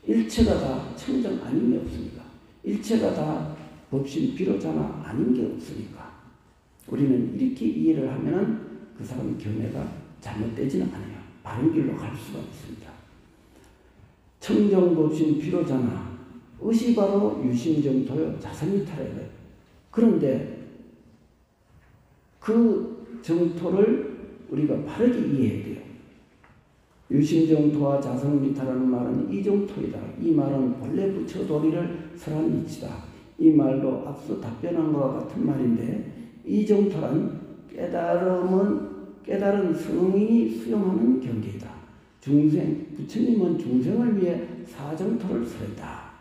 일체가 다 청정 아닌 게 없으니까. 일체가 다 법신 비로자나 아닌 게 없으니까. 우리는 이렇게 이해를 하면은 그 사람의 견해가 잘못되지는 않아요. 바른 길로 갈 수가 있습니다. 청정법신 비로자나 의시 바로 유심정토요 자선이탈해요. 그런데 그 정토를 우리가 바르게 이해해야 돼요. 유심정토와 자성미타라는 말은 이정토이다. 이 말은 본래 부처 도리를 설한 이치다. 이 말도 앞서 답변한 것과 같은 말인데 이정토란 깨달은 성인이 수용하는 경계이다. 부처님은 중생을 위해 사정토를 설했다.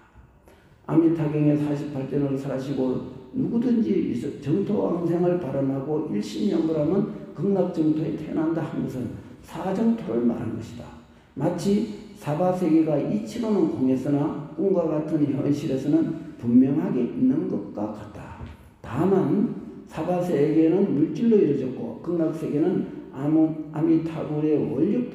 아미타경에 48대를 설하시고 누구든지 정토왕생을 발언하고 일심영불하면 극락정토에 태어난다 하면서 사정토를 말한 것이다. 마치 사바세계가 이치로는 공했으나 꿈과 같은 현실에서는 분명하게 있는 것과 같다. 다만 사바세계는 물질로 이루어졌고 극락세계는 아미타불의 원력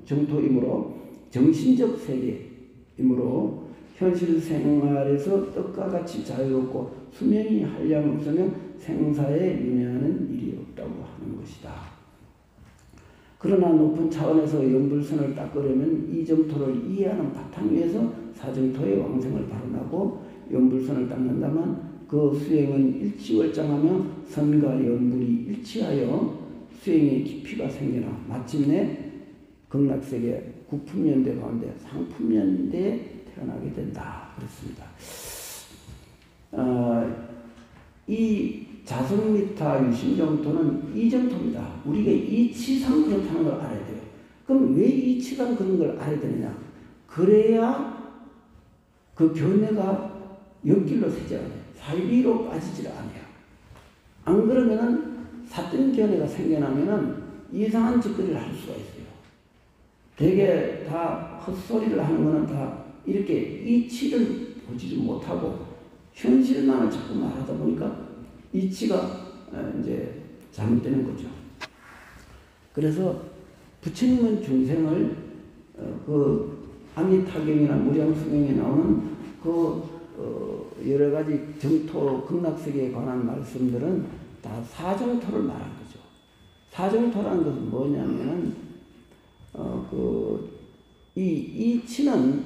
정토이므로 정신적 세계이므로 현실 생활에서 떡과 같이 자유롭고 수명이 한량없으면 생사에 윤회하는 일이 없다고 하는 것이다. 그러나 높은 차원에서 연불선을 닦으려면 이 정토를 이해하는 바탕 위에서 사정토의 왕생을 발언하고 연불선을 닦는다면 그 수행은 일치월장하며 선과 연불이 일치하여 수행의 깊이가 생겨나 마침내 극락세계 구품연대 가운데 상품연대에 태어나게 된다. 그렇습니다. 이 자성미타 유심정토는 이정토입니다. 우리가 이치상 그렇다는 걸 알아야 돼요. 그럼 왜 이치상 그런 걸 알아야 되느냐? 그래야 그 견해가 옆길로 새지 않아요. 사이비로 빠지질 않아요. 안 그러면은 삿된 견해가 생겨나면은 이상한 짓거리를 할 수가 있어요. 되게 다 헛소리를 하는 거는 다 이렇게 이치를 보지 못하고 현실만을 자꾸 말하다 보니까 이치가 이제 잘못되는 거죠. 그래서 부처님은 중생을 그 아미타경이나 무량수경에 나오는 그 여러 가지 정토 극락세계에 관한 말씀들은 다 사정토를 말한 거죠. 사정토라는 것은 뭐냐면은 이 이치는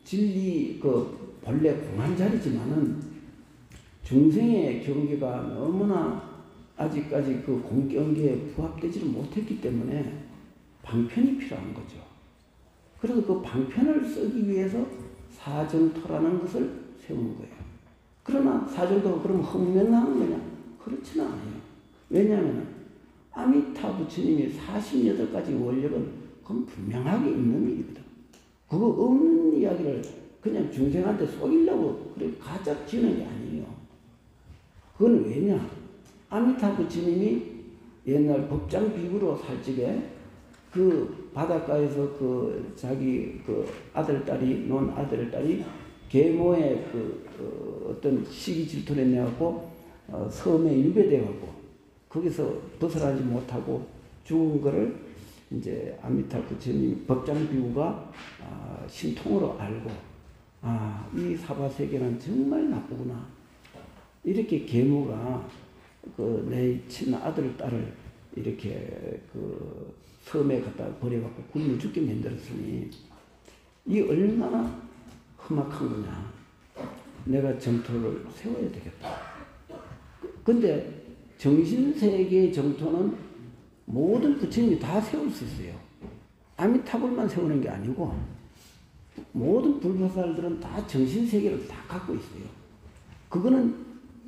진리 본래 공한 자리지만은 중생의 경계가 너무나 아직까지 그 공경계에 부합되지를 못했기 때문에 방편이 필요한 거죠. 그래서 그 방편을 쓰기 위해서 사정토라는 것을 세운 거예요. 그러나 사정토가 그럼 헛명나는 거냐? 그렇지는 않아요. 왜냐하면 아미타 부처님이 48가지 원력은 그건 분명하게 있는 일이거든. 그거 없는 이야기를 그냥 중생한테 속이려고 그래 가짜 지는 게 아니에요. 그건 왜냐? 아미타 부처님이 옛날 법장 비구로 살찌게 그 바닷가에서 그 자기 그 아들딸이 논 아들딸이 계모의 어떤 시기 질투를 내갖고 섬에 유배돼갖고 거기서 벗어나지 못하고 죽은 거를 이제 아미타 부처님 법장 비구가 신통으로 알고 이 사바세계는 정말 나쁘구나. 이렇게 계모가 그 내 친아들 딸을 이렇게 그 섬에 갖다 버려갖고 굶어 죽게 만들었으니 이 얼마나 험악한 거냐. 내가 정토를 세워야 되겠다. 근데 정신세계의 정토는 모든 부처님이 다 세울 수 있어요. 아미타불만 세우는 게 아니고 모든 불보살들은 다 정신세계를 다 갖고 있어요. 그거는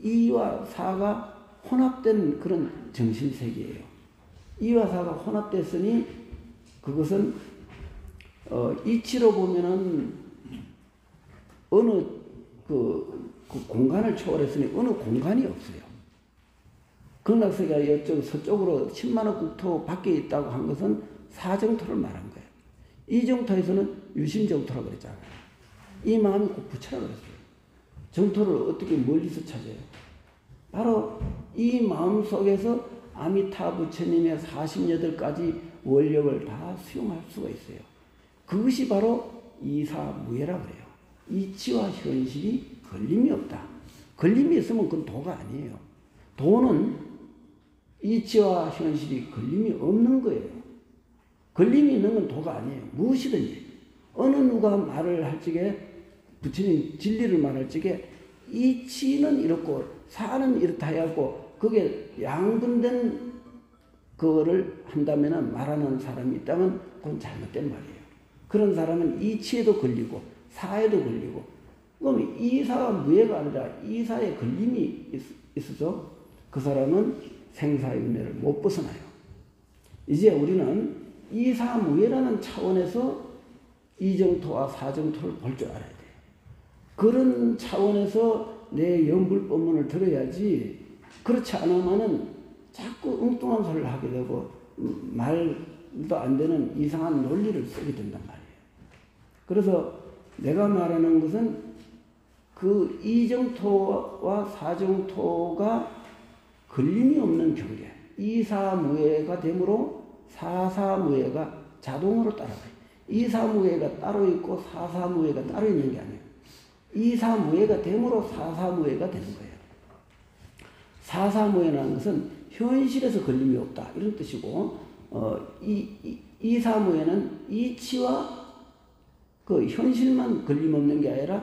이와 사가 혼합된 그런 정신세계예요. 이와 사가 혼합됐으니 그것은 이치로 보면은 어느 그 공간을 초월했으니 어느 공간이 없어요. 극락세계가 이쪽 서쪽으로 10만원 국토 밖에 있다고 한 것은 사정토를 말한 거예요. 이 정토에서는 유심정토라고 그랬잖아요. 이 마음이 꼭 부처라고 그랬어요. 정토를 어떻게 멀리서 찾아요? 바로 이 마음 속에서 아미타 부처님의 48가지 원력을 다 수용할 수가 있어요. 그것이 바로 이사무예라고 그래요. 이치와 현실이 걸림이 없다. 걸림이 있으면 그건 도가 아니에요. 도는 이치와 현실이 걸림이 없는 거예요. 걸림이 있는 건 도가 아니에요. 무엇이든지. 어느 누가 말을 할 적에 부처님 진리를 말할 적에 이치는 이렇고 사는 이렇다 해갖고 그게 양분된 그거를 한다면 말하는 사람이 있다면 그건 잘못된 말이에요. 그런 사람은 이치에도 걸리고 사에도 걸리고 그럼 이사가 무예가 아니라 이사에 걸림이 있어서 그 사람은 생사윤회를 못 벗어나요. 이제 우리는 이사무예라는 차원에서 이정토와 사정토를 볼 줄 알아야 돼요. 그런 차원에서 내 연불법문을 들어야지 그렇지 않으면은 자꾸 엉뚱한 소리를 하게 되고 말도 안 되는 이상한 논리를 쓰게 된단 말이에요. 그래서 내가 말하는 것은 그 이정토와 사정토가 걸림이 없는 경계, 이사무예가 되므로 사사무예가 자동으로 따라가요. 이사무예가 따로 있고 사사무예가 따로 있는 게 아니에요. 이사무예가 되므로 사사무예가 되는 거예요. 사사무예라는 것은 현실에서 걸림이 없다 이런 뜻이고 이사무예는 이치와 그 현실만 걸림없는 게 아니라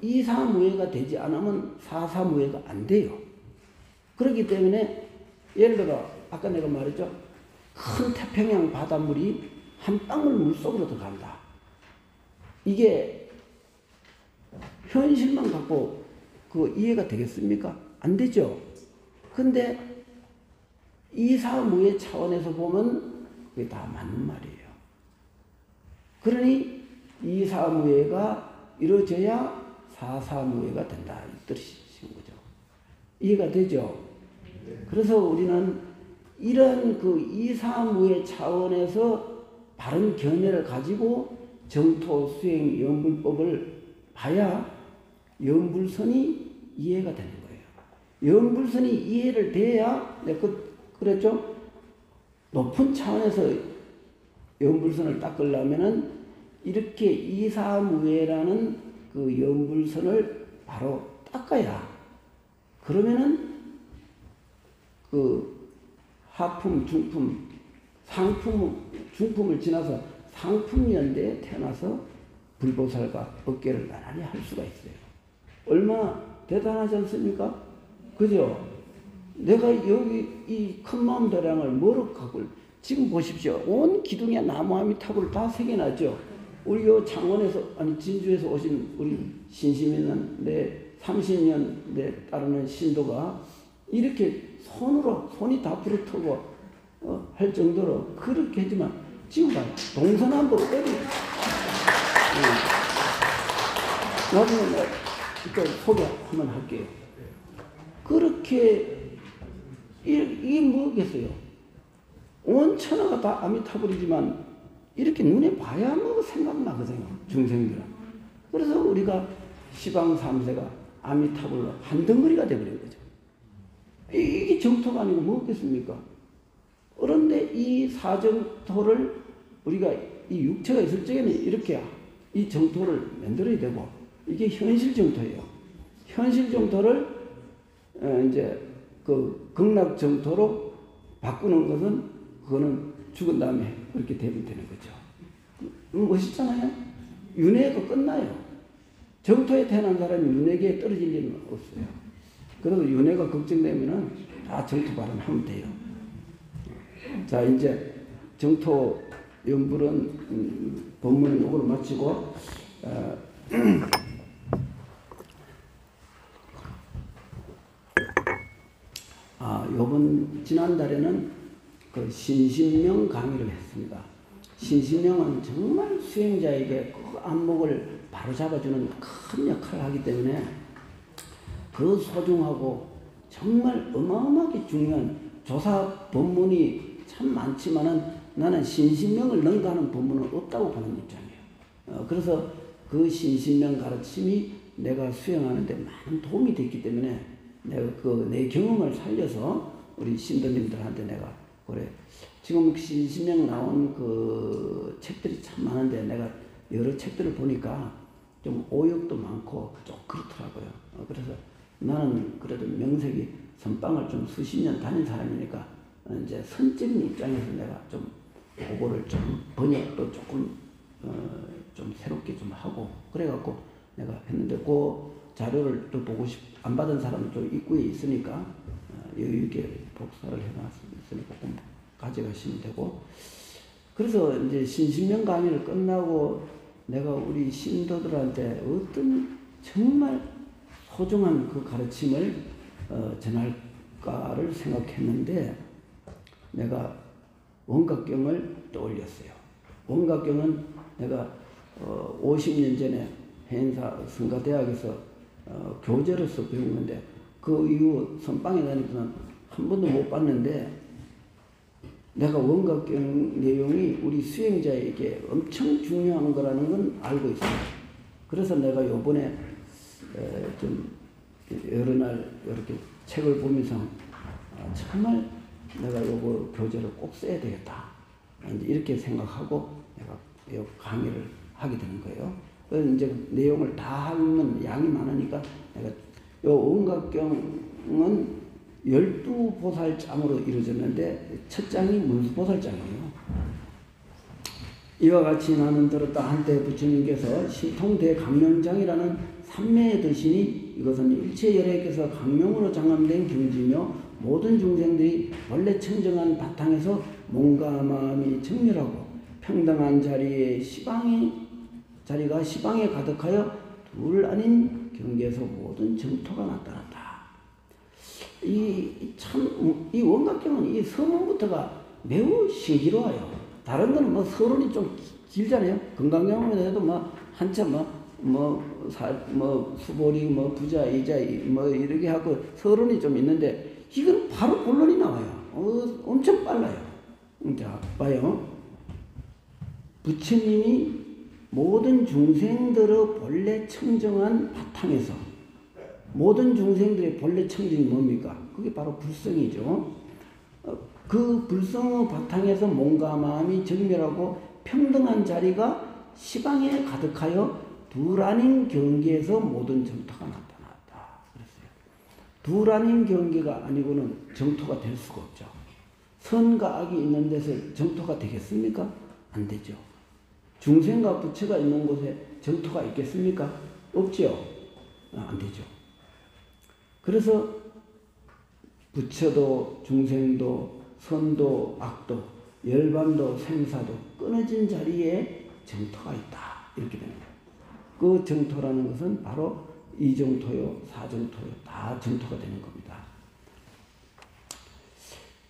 이사무예가 되지 않으면 사사무예가 안 돼요. 그렇기 때문에 예를 들어 아까 내가 말했죠. 큰 태평양 바닷물이 한 방울 물속으로 들어간다. 이게 현실만 갖고 그 이해가 되겠습니까? 안 되죠. 근데 이사무예 차원에서 보면 그게 다 맞는 말이에요. 그러니 이사무예가 이루어져야 사사무예가 된다 이 뜻이신 거죠. 이해가 되죠? 그래서 우리는 이런 그 이사무예 차원에서 바른 견해를 가지고 정토 수행 연불법을 봐야 연불선이 이해가 되는 거예요. 연불선이 이해를 돼야 내가 그랬죠? 높은 차원에서 연불선을 닦으려면은 이렇게 이사무예라는 그 연불선을 바로 닦아야 그러면은 그 하품, 중품, 상품, 중품을 지나서 상품연대에 태어나서 불보살과 법계를 나란히 할 수가 있어요. 얼마나 대단하지 않습니까? 그죠? 내가 여기 이 큰 마음 도량을 뭐로 갖고 지금 보십시오. 온 기둥에 나무 아미타불을 다 새겨놨죠. 우리 요 창원에서 아니 진주에서 오신 우리 신심 있는 내 30년 내 따르는 신도가 이렇게 손이 다 부르트고 할 정도로 그렇게 하지만 지금 봐요. 동서남북 어디 나중에 내가 또 소개 한번 할게요. 그렇게 이게 뭐겠어요? 온 천하가 다 아미타불이지만 이렇게 눈에 봐야 뭐 생각나거든요. 중생들은. 그래서 우리가 시방 3세가 아미타불로 한 덩어리가 돼버린 거죠. 이게 정토가 아니고 뭐겠습니까? 그런데 이 사정토를 우리가 이 육체가 있을 적에는 이렇게 이 정토를 만들어야 되고 이게 현실 정토예요. 현실 정토를 이제 그 극락 정토로 바꾸는 것은 그거는 죽은 다음에 그렇게 되면 되는 거죠. 멋있잖아요. 윤회가 끝나요. 정토에 태어난 사람이 윤회계에 떨어질 일은 없어요. 그래도 윤회가 걱정되면은 다 정토 발언하면 돼요. 자, 이제 정토 연불은 법문은 요걸 마치고 요번 지난달에는 그 신신명 강의를 했습니다. 신신명은 정말 수행자에게 그 안목을 바로잡아주는 큰 역할을 하기 때문에 그 소중하고 정말 어마어마하게 중요한 조사 법문이 참 많지만은 나는 신신명을 능가하는 법문은 없다고 보는 입장이에요. 그래서 그 신신명 가르침이 내가 수행하는데 많은 도움이 됐기 때문에 내가 내 경험을 살려서 우리 신도님들한테 내가 그래. 지금 신신명 나온 그 책들이 참 많은데 내가 여러 책들을 보니까 좀 오역도 많고 좀 그렇더라고요. 그래서 나는 그래도 명색이 선방을 좀 수십 년 다닌 사람이니까 이제 선적인 입장에서 내가 좀 그거를 좀 번역도 조금 좀 새롭게 좀 하고 그래갖고 내가 했는데 그 자료를 또 보고 안 받은 사람은 좀 입구에 있으니까 여유 있게 복사를 해놨으니까 좀 가져가시면 되고. 그래서 이제 신신명 강의를 끝나고 내가 우리 신도들한테 어떤 정말 소중한 그 가르침을 전할까를 생각했는데 내가 원각경을 떠올렸어요. 원각경은 내가 50년 전에 해인사 성가대학에서 교재로서 배운 건데 그 이후 선방에 다니고는 한 번도 못 봤는데 내가 원각경 내용이 우리 수행자에게 엄청 중요한 거라는 건 알고 있어요. 그래서 내가 요번에 좀 여러 날 이렇게 책을 보면서 정말 내가 요거 교재를 꼭 써야 되겠다. 이렇게 생각하고 내가 요 강의를 하게 되는 거예요. 그래서 이제 내용을 다 하면 양이 많으니까 내가 요 원각경은 12보살장으로 이루어졌는데 첫 장이 문수보살장이에요. 이와 같이 나는 들었다 한때 부처님께서 신통대강명장이라는 삼매에 드시니 이것은 일체열애께서 강명으로 장함된 경지며 모든 중생들이 원래 청정한 바탕에서 몸과 마음이 정렬하고 평등한 자리가 시방에 가득하여 둘 아닌 경계에서 모든 정토가 나타났다. 이 원각경은 이 서문부터가 매우 신기로워요. 다른 거는 뭐 서론이 좀 길잖아요. 건강경험에 해도 뭐 한참 수보리 부자 이자 이렇게 하고 서론이 좀 있는데 이건 바로 본론이 나와요. 엄청 빨라요. 자, 봐요. 부처님이 모든 중생들의 본래 청정한 바탕에서 모든 중생들의 본래 청정이 뭡니까? 그게 바로 불성이죠. 그 불성의 바탕에서 몸과 마음이 정멸하고 평등한 자리가 시방에 가득하여 둘 아닌 경계에서 모든 정토가 나타났다. 그랬어요. 둘 아닌 경계가 아니고는 정토가 될 수가 없죠. 선과 악이 있는 데서 정토가 되겠습니까? 안 되죠. 중생과 부처가 있는 곳에 정토가 있겠습니까? 없죠. 안 되죠. 그래서 부처도 중생도 선도 악도 열반도 생사도 끊어진 자리에 정토가 있다. 이렇게 됩니다. 그 정토라는 것은 바로 이정토요, 사정토요, 다 정토가 되는 겁니다.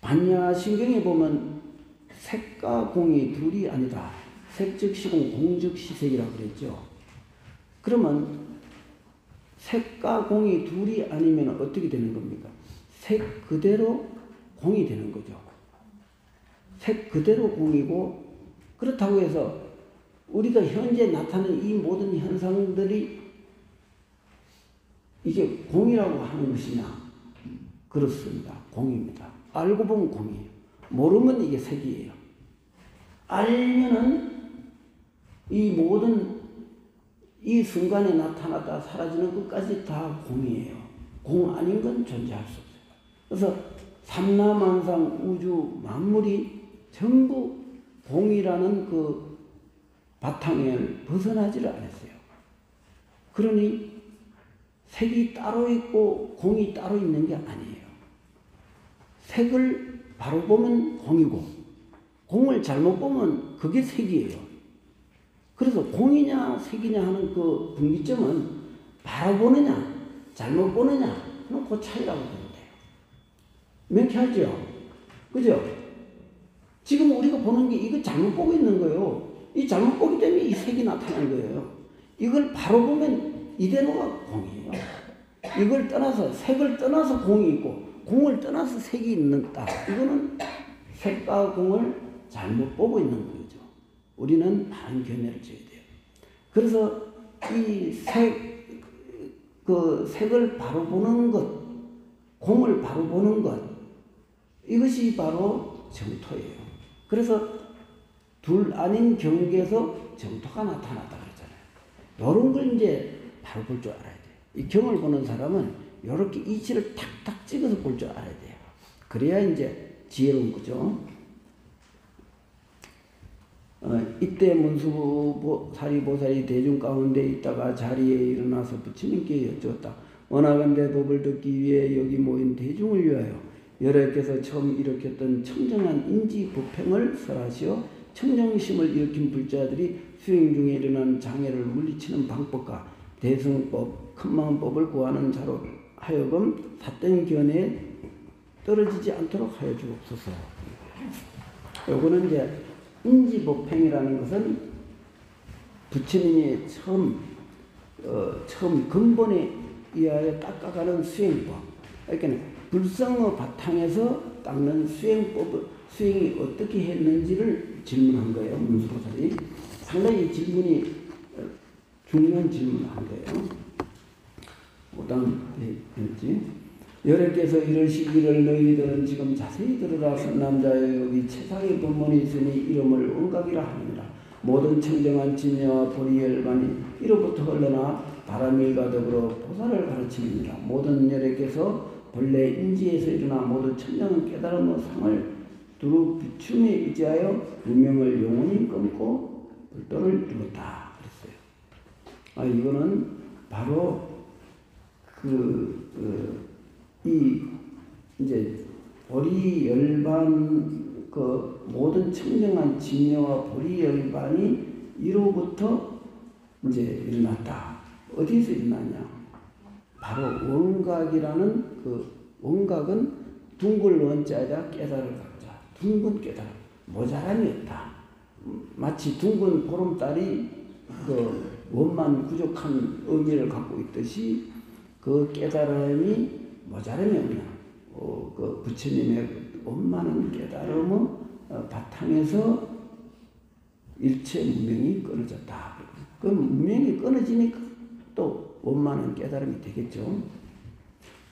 반야신경에 보면 색과 공이 둘이 아니다. 색즉 시공, 공즉 시색이라고 그랬죠. 그러면 색과 공이 둘이 아니면 어떻게 되는 겁니까? 색 그대로 공이 되는 거죠. 색 그대로 공이고, 그렇다고 해서 우리가 현재 나타나는 이 모든 현상들이 이게 공이라고 하는 것이냐? 그렇습니다. 공입니다. 알고 보면 공이에요. 모르면 이게 색이에요. 알면은 이 모든 이 순간에 나타났다 사라지는 것까지 다 공이에요. 공 아닌 건 존재할 수 없어요. 그래서 삼라만상 우주 만물이 전부 공이라는 그 바탕에 벗어나지를 않았어요. 그러니 색이 따로 있고 공이 따로 있는 게 아니에요. 색을 바로 보면 공이고 공을 잘못 보면 그게 색이에요. 그래서 공이냐 색이냐 하는 그 분기점은 바로 보느냐 잘못 보느냐 하는 그 차이라고 보면 돼요. 명쾌하죠? 그죠? 지금 우리가 보는 게 이거 잘못 보고 있는 거예요. 이 잘못 보기 때문에 이 색이 나타나는 거예요. 이걸 바로 보면 이대로가 공이에요. 이걸 떠나서 색을 떠나서 공이 있고 공을 떠나서 색이 있는다. 이거는 색과 공을 잘못 보고 있는 거죠. 우리는 바른 견해를 줘야 돼요. 그래서 이 색을 바로 보는 것, 공을 바로 보는 것, 이것이 바로 정토예요. 그래서 둘 아닌 경계에서 정토가 나타났다 그랬잖아요. 이런 걸 이제 바로 볼 줄 알아야 돼요. 이 경을 보는 사람은 이렇게 이치를 탁탁 찍어서 볼 줄 알아야 돼요. 그래야 이제 지혜로운 거죠. 이때 문수사리보살이 대중 가운데 있다가 자리에 일어나서 부처님께 여쭈었다. 원하건대 법을 듣기 위해 여기 모인 대중을 위하여 여러께서 처음 일으켰던 청정한 인지 부평을 설하시어 청정심을 일으킨 불자들이 수행 중에 일어난 장애를 물리치는 방법과 대승법, 큰마음법을 구하는 자로 하여금 삿된 견해에 떨어지지 않도록 하여 주옵소서. 요거는 이제 인지법행이라는 것은 부처님이 처음 근본에 의하여 닦아가는 수행법. 그러니까 불성의 바탕에서 닦는 수행이 어떻게 했는지를 질문한 거예요. 문수보살이. 상당히 질문이 중요한 질문을 한 거예요. 오당했지. 여러께서 이러시기를 너희들은 지금 자세히 들으라. 선남자여 여기 최상의 법문이 있으니 이름을 원각이라 하느니라. 모든 청정한 진여와 보리열반이 이로부터 흘러나 바람일과 더불어 보살을 가르치느니라. 모든 여러께서 본래 인지에서 일어나 모두 청정한 깨달음의 상을 두루 비춤에 의지하여 무명을 영원히 끊고 불도를 이루었다 그랬어요. 이거는 바로 이제 보리열반 모든 청정한 진여와 보리열반이 이로부터 이제 일어났다. 어디서 일어났냐? 바로 원각이라는 원각은 둥글 원자자 깨달을 각자. 둥근 깨달음. 모자람이 없다. 마치 둥근 보름달이 원만 부족한 의미를 갖고 있듯이 그 깨달음이 모자람이 없냐. 부처님의 원만한 깨달음의 바탕에서 일체 무명이 끊어졌다. 그 무명이 끊어지니까 또 원만한 깨달음이 되겠죠.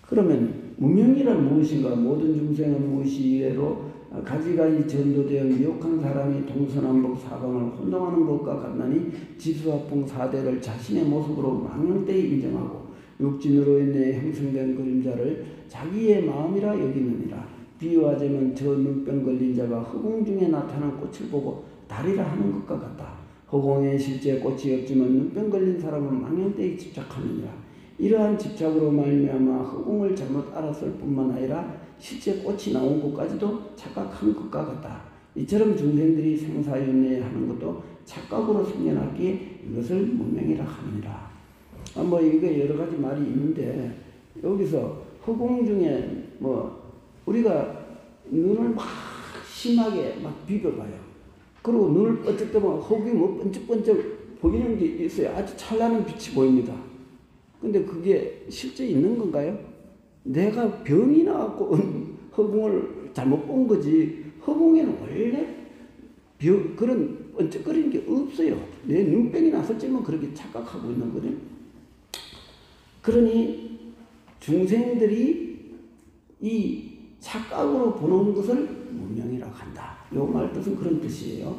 그러면 무명이란 무엇인가? 모든 중생은 무엇이래로 가지가지 전도되어 미혹한 사람이 동서남북 사방을 혼동하는 것과 같나니 지수화풍 사대를 자신의 모습으로 망령되이 인정하고 육진으로 인해 형성된 그림자를 자기의 마음이라 여기느니라. 비유하자면 저 눈병 걸린 자가 허공 중에 나타난 꽃을 보고 달이라 하는 것과 같다. 허공에 실제 꽃이 없지만 눈병 걸린 사람은 망령되이 집착하느니라. 이러한 집착으로 말미암아 허공을 잘못 알았을 뿐만 아니라 실제 꽃이 나온 곳까지도 착각한 것과 같다. 이처럼 중생들이 생사윤회하는 것도 착각으로 생겨났기에 이것을 문명이라 하느니라. 이게 여러 가지 말이 있는데 여기서 허공 중에 우리가 눈을 막 심하게 막 비벼봐요. 그리고 눈을 번쩍 뜨면 허공이 번쩍번쩍 보이는 게 있어요. 아주 찬란한 빛이 보입니다. 근데 그게 실제 있는 건가요? 내가 병이 나갖고 허공을 잘못 본 거지 허공에는 원래 그런 번쩍거리는 게 없어요. 내 눈병이 났을지만 그렇게 착각하고 있는 거거든. 그러니 중생들이 이 착각으로 보는 것을 문명이라고 한다. 요 말 뜻은 그런 뜻이에요.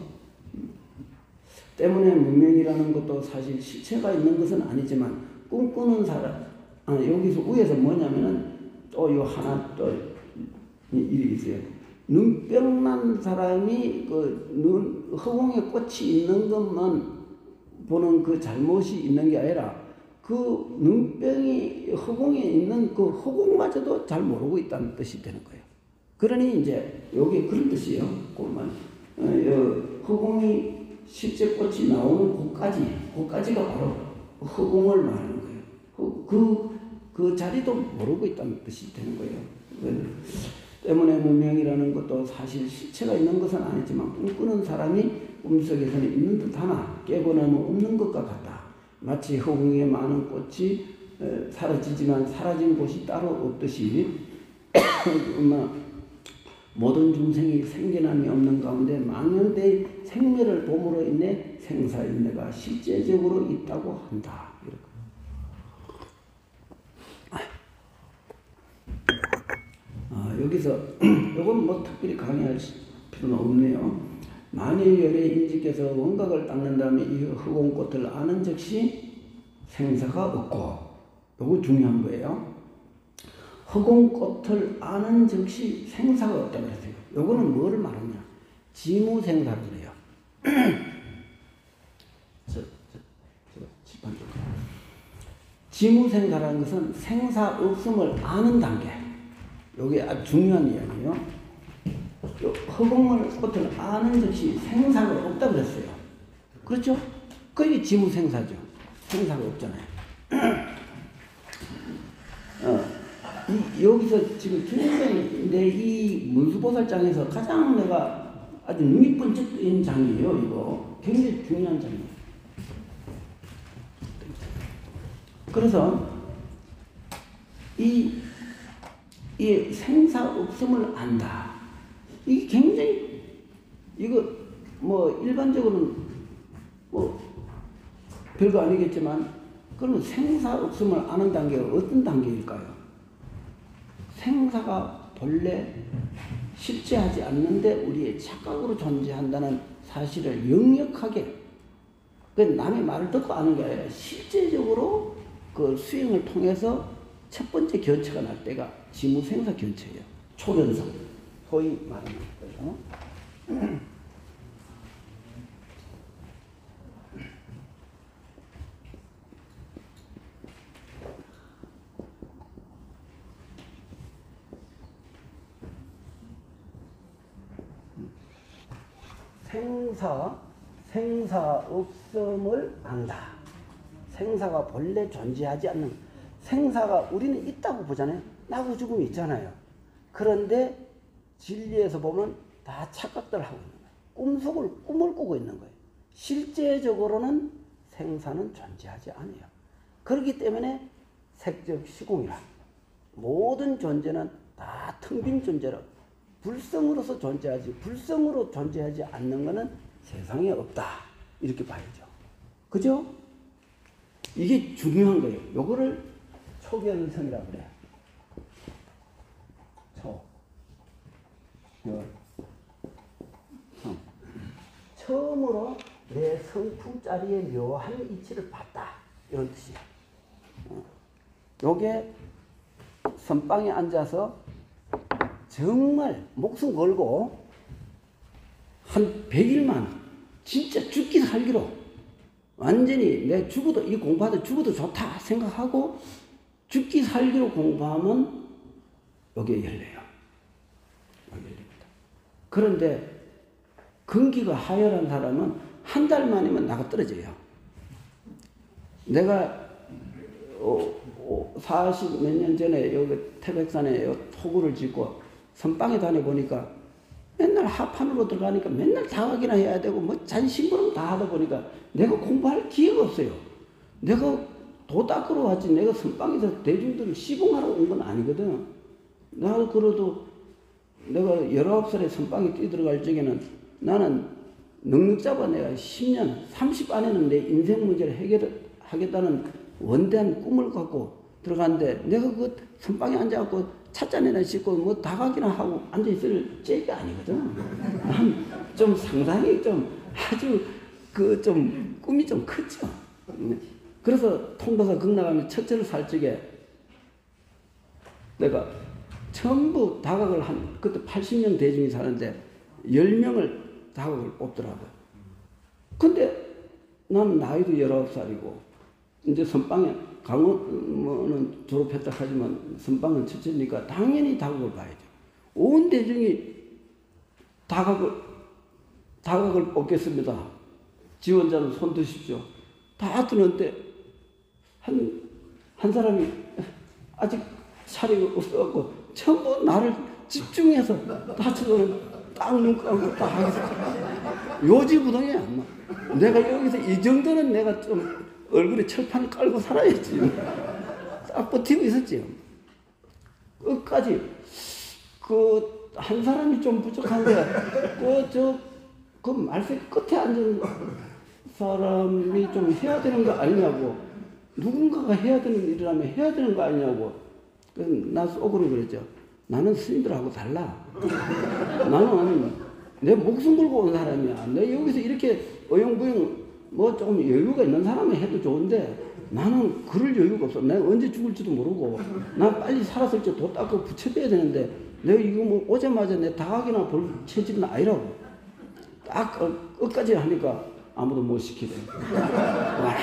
때문에 문명이라는 것도 사실 실체가 있는 것은 아니지만 꿈꾸는 사람, 여기서 위에서 뭐냐면은 또 요 하나 또 일이 있어요. 눈병 난 사람이 그 허공에 꽃이 있는 것만 보는 그 잘못이 있는 게 아니라 그 눈병이 허공에 있는 그 허공마저도 잘 모르고 있다는 뜻이 되는 거예요. 그러니 이제 여기 그런 뜻이에요. 그만 허공이 실제 꽃이 나오는 그까지가 바로 허공을 말하는 거예요. 그 자리도 모르고 있다는 뜻이 되는 거예요. 때문에 문명이라는 것도 사실 실체가 있는 것은 아니지만 꿈꾸는 사람이 꿈속에서는 있는 듯 하나 깨고 나면 없는 것과 같다. 마치 허공에 많은 꽃이 사라지지만 사라진 곳이 따로 없듯이 모든 중생이 생겨남이 없는 가운데 망연대의 생매를 봄으로 인해 생사인내가 실제적으로 있다고 한다. 여기서 이건 뭐 특별히 강의할 필요는 없네요. 만일열의 인지께서 원각을 닦는 다음에 이 허공꽃을 아는 즉시 생사가 없고, 요거 중요한 거예요. 허공꽃을 아는 즉시 생사가 없다고 그랬어요. 요거는 뭐를 말하냐? 지무생사를 그래요. 지무생사라는 것은 생사 없음을 아는 단계. 요게 아주 중요한 이야기예요. 허공꽃을 아는 즉시 생사가 없다고 그랬어요. 그렇죠? 그게 지무생사죠. 생사가 없잖아요. 여기서 지금 주님이 내 이 문수보살장에서 가장 내가 아주 눈이 번쩍 뜨는 장이에요. 이거 굉장히 중요한 장이에요. 그래서 이 생사 없음을 안다. 이게 굉장히 이거 뭐 일반적으로는 뭐 별거 아니겠지만 그러면 생사 없음을 아는 단계가 어떤 단계일까요? 생사가 본래 실제하지 않는데 우리의 착각으로 존재한다는 사실을 역력하게 그 남의 말을 듣고 아는 게 아니라 실제적으로 그 수행을 통해서 첫 번째 견처가 날 때가 지무생사 견처예요. 초견성 소위 말하는 거죠. 생사 없음을 안다. 생사가 본래 존재하지 않는, 생사가 우리는 있다고 보잖아요. 나고 죽음이 있잖아요. 그런데 진리에서 보면 다 착각들 하고 있는 거예요. 꿈을 꾸고 있는 거예요. 실제적으로는 생사는 존재하지 않아요. 그렇기 때문에 색적 시공이라 모든 존재는 다 텅 빈 존재라. 불성으로서 존재하지, 불성으로 존재하지 않는 것은 세상에 없다. 이렇게 봐야죠. 그죠? 이게 중요한 거예요. 요거를 초견성이라고 그래요. 처음으로 내 성품 자리에 묘한 이치를 봤다. 이런 뜻이에요. 요게 선방에 앉아서 정말 목숨 걸고 한 100일만 진짜 죽기 살기로 완전히 내 죽어도 이 공부하다 죽어도 좋다 생각하고 죽기 살기로 공부하면 여기에 열려요. 여기 열립니다. 그런데 근기가 하열한 사람은 한 달 만이면 나가 떨어져요. 내가 40 몇 년 전에 여기 태백산에 토구를 짓고 선방에 다녀보니까 맨날 하판으로 들어가니까 맨날 당하기나 해야 되고 뭐 잔심부름 다 하다 보니까 내가 공부할 기회가 없어요. 내가 도 닦으러 왔지 내가 선방에서 대중들을 시봉하러 온 건 아니거든. 나 그래도 내가 19살에 선방에 뛰어들어갈 적에는 나는 넉넉 잡아 내가 10년, 30 안에는 내 인생 문제를 해결하겠다는 원대한 꿈을 갖고 들어갔는데 내가 그 선방에 앉아갖고 찻잔이나 씻고 뭐 다각이나 하고 앉아있을 째가 아니거든. 난 좀 상당히 좀 아주 그 좀 꿈이 좀 컸죠. 그래서 통도사 극락하면 첫째를 살 적에 내가 전부 다각을 그때 80명 대중이 사는데 10명을 다각을 뽑더라고요. 근데 나는 나이도 19살이고 이제 선방에 강원은 졸업했다 하지만 선방은 첫째니까 당연히 다각을 봐야죠. 온 대중이 다각을 뽑겠습니다. 지원자는 손 드십시오. 다 드는데 한 사람이 아직 자리가 없어갖고 전부 나를 집중해서 다 쳐서 딱 눈 감고 딱 하겠어. 요지부동이 안 나. 내가 여기서 이 정도는 내가 좀 얼굴에 철판을 깔고 살아야지. 딱 버티고 있었지. 끝까지 그 한 사람이 좀 부족한데 그 말색 끝에 앉은 사람이 좀 해야 되는 거 아니냐고. 누군가가 해야 되는 일이라면 해야 되는 거 아니냐고. 나 속으로 그랬죠. 나는 스님들하고 달라. 나는 내 목숨 걸고 온 사람이야. 내 여기서 이렇게 어영부영 뭐 좀 여유가 있는 사람이 해도 좋은데 나는 그럴 여유가 없어. 내가 언제 죽을지도 모르고 난 빨리 살았을 때 도 닦고 붙여줘야 되는데 내가 이거 뭐 오자마자 내 다각이나 볼 체질은 아니라고. 딱 끝까지 하니까 아무도 못 시키대. 와,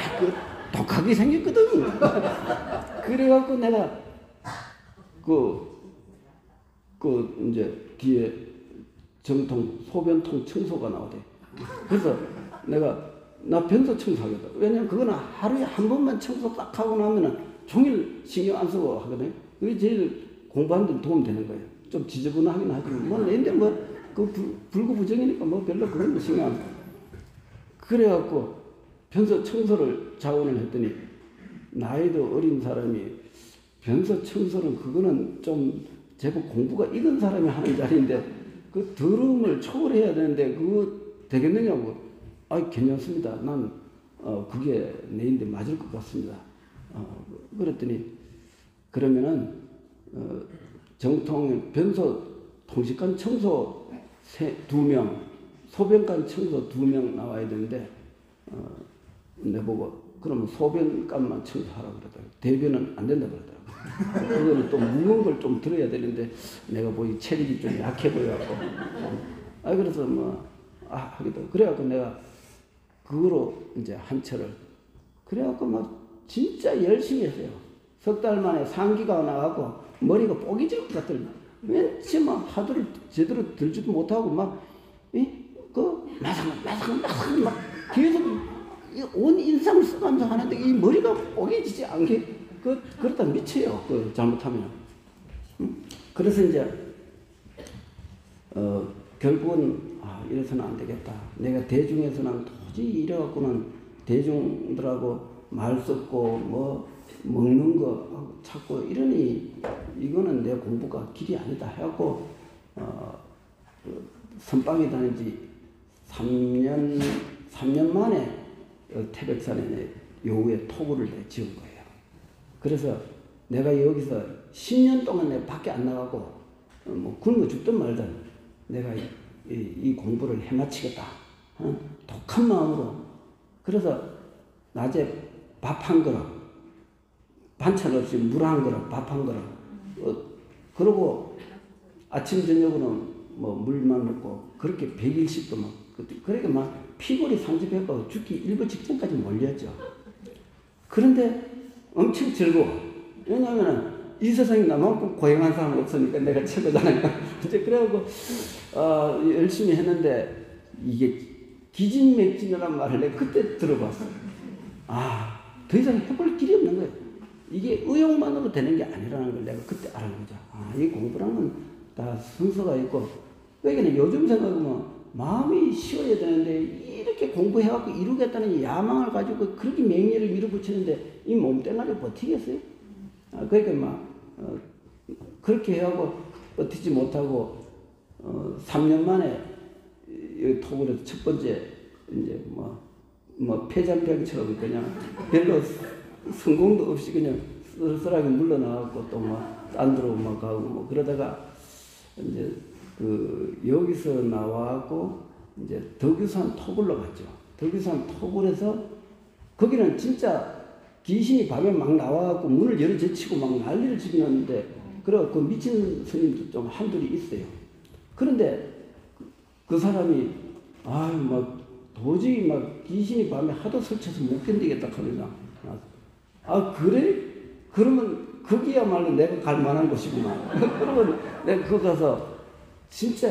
독하게 생겼거든. 그래갖고 내가 이제 뒤에 정통 소변통 청소가 나오대. 그래서 나 변소 청소하겠다. 왜냐면 그거는 하루에 한 번만 청소 딱 하고 나면은 종일 신경 안 쓰고 하거든. 그게 제일 공부하는 데 도움 되는 거예요. 좀 지저분하긴 하지만 뭐 내인데 불구부정이니까 별로 그건 신경 안 써. 그래갖고 변소 청소를 자원을 했더니 나이도 어린 사람이 변소 청소는 그거는 좀 제법 공부가 익은 사람이 하는 자리인데 그 더러움을 초월해야 되는데 그거 되겠느냐고. 괜찮습니다. 난 그게 내인데 맞을 것 같습니다. 그랬더니 그러면은 정통 변소 통식관 청소 2명, 소변관 청소 2명 나와야 되는데 내보고 그러면 소변관만 청소하라고 그러더라고요. 대변은 안 된다고 그러더라고요. 그거는 또 무거운 걸 좀 들어야 되는데 내가 보기 체력이 좀 약해 보여갖고 그래서 하기도 그래갖고 내가 그거로 이제 한 철을 그래갖고 진짜 열심히 했어요. 석 달 만에 상기가 나가고 머리가 뽀개질 것 같더니 왠지 하도를 제대로 들지도 못하고 마상 계속 온 인상을 써가면서 하는데 이 머리가 뽀개지지 않게 그러다 미쳐요. 잘못하면. 그래서 이제 결국은 이래서는 안 되겠다. 내가 대중에서는 도저히 이래갖고는 대중들하고 말 섞고 먹는 거 찾고 이러니 이거는 내 공부가 길이 아니다 해갖고 선방에 다닌 지 3년 만에 태백산에 요후에 토구를 지은 거예요. 그래서 내가 여기서 10년 동안 내가 밖에 안 나가고 굶어 죽든 말든 내가 이 공부를 해마치겠다. 독한 마음으로. 그래서 낮에 밥 한 그릇, 반찬 없이 물 한 그릇, 밥 한 그릇. 그러고 아침 저녁으로는 물만 먹고 그렇게 100일씩도 그러니까 피골이 상집해서 죽기 일부 직전까지 몰렸죠. 그런데 엄청 즐거워. 왜냐하면 이 세상에 나만큼 고행한 사람 없으니까 내가 최고잖아요. 이제 그래갖고 열심히 했는데 이게 기진맥진이라는 말을 내가 그때 들어봤어. 더 이상 해볼 길이 없는 거예요. 이게 의욕만으로 되는 게 아니라는 걸 내가 그때 알은 거죠. 이 공부랑은 다 순서가 있고, 왜냐면 요즘 생각하면 마음이 쉬어야 되는데 이렇게 공부해갖고 이루겠다는 야망을 가지고 그렇게 맹렬을 밀어붙이는데 이 몸뚱아리 버티겠어요? 그러니까 그렇게 해갖고 버티지 못하고 3년 만에 여기 토굴에서 첫 번째 이제 뭐 폐잔병처럼 그냥 별로 성공도 없이 그냥 쓸쓸하게 물러나갖고 또 뭐 딴 데로 막 가고 뭐 그러다가 이제 여기서 나와갖고 이제 덕유산 토굴로 갔죠. 덕유산 토굴에서 거기는 진짜 귀신이 밤에 막 나와갖고 문을 열어젖히고 막 난리를 치는데 그래갖고 미친 스님도 좀 한둘이 있어요. 그런데 그 사람이 막 도저히 막 귀신이 밤에 하도 설쳐서 못 견디겠다 그러나 그래? 그러면 거기야말로 내가 갈 만한 곳이구나. 그러면 내가 거기 가서 진짜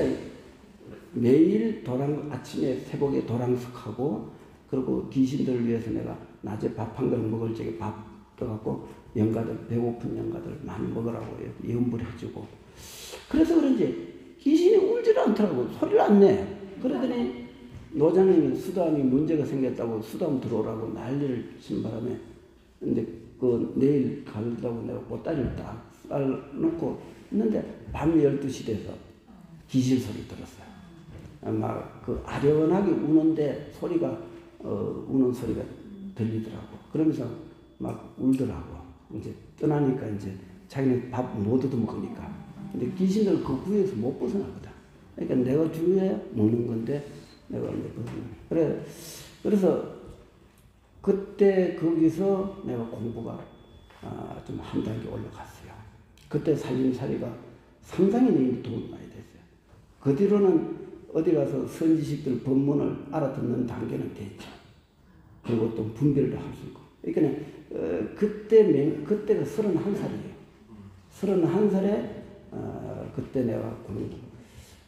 매일 아침에 새벽에 도랑석하고 그리고 귀신들을 위해서 내가 낮에 밥 한 그릇 먹을 적에 밥 떠갖고 영가들 배고픈 영가들 많이 먹으라고 염불해주고 그래서 그런지 귀신이 울지를 않더라고. 소리를 안 내. 그러더니 노장님이 수담이 문제가 생겼다고 수담 들어오라고 난리를 친 바람에 이제 내일 가려고 내가 보따리를 딱 싸놓고 있는데 밤 12시 돼서 귀신 소리 들었어요. 막 아련하게 우는데 소리가 우는 소리가 들리더라고. 그러면서 막 울더라고. 이제 떠나니까 이제 자기는 밥 못 얻어먹으니까. 근데 귀신들 그 구에서 못 벗어나거든. 그러니까 내가 주위에 먹는 건데 내가 이제 그래서 그때 거기서 내가 공부가 좀 한 단계 올라갔어요. 그때 살림살이가 상당히 내 도움이 많이 됐어요. 그 뒤로는 어디 가서 선지식들 법문을 알아듣는 단계는 됐죠. 그리고 또 분별도 할 수 있고. 그러니까 그때가 31살이에요. 31살에 그때 내가 공부.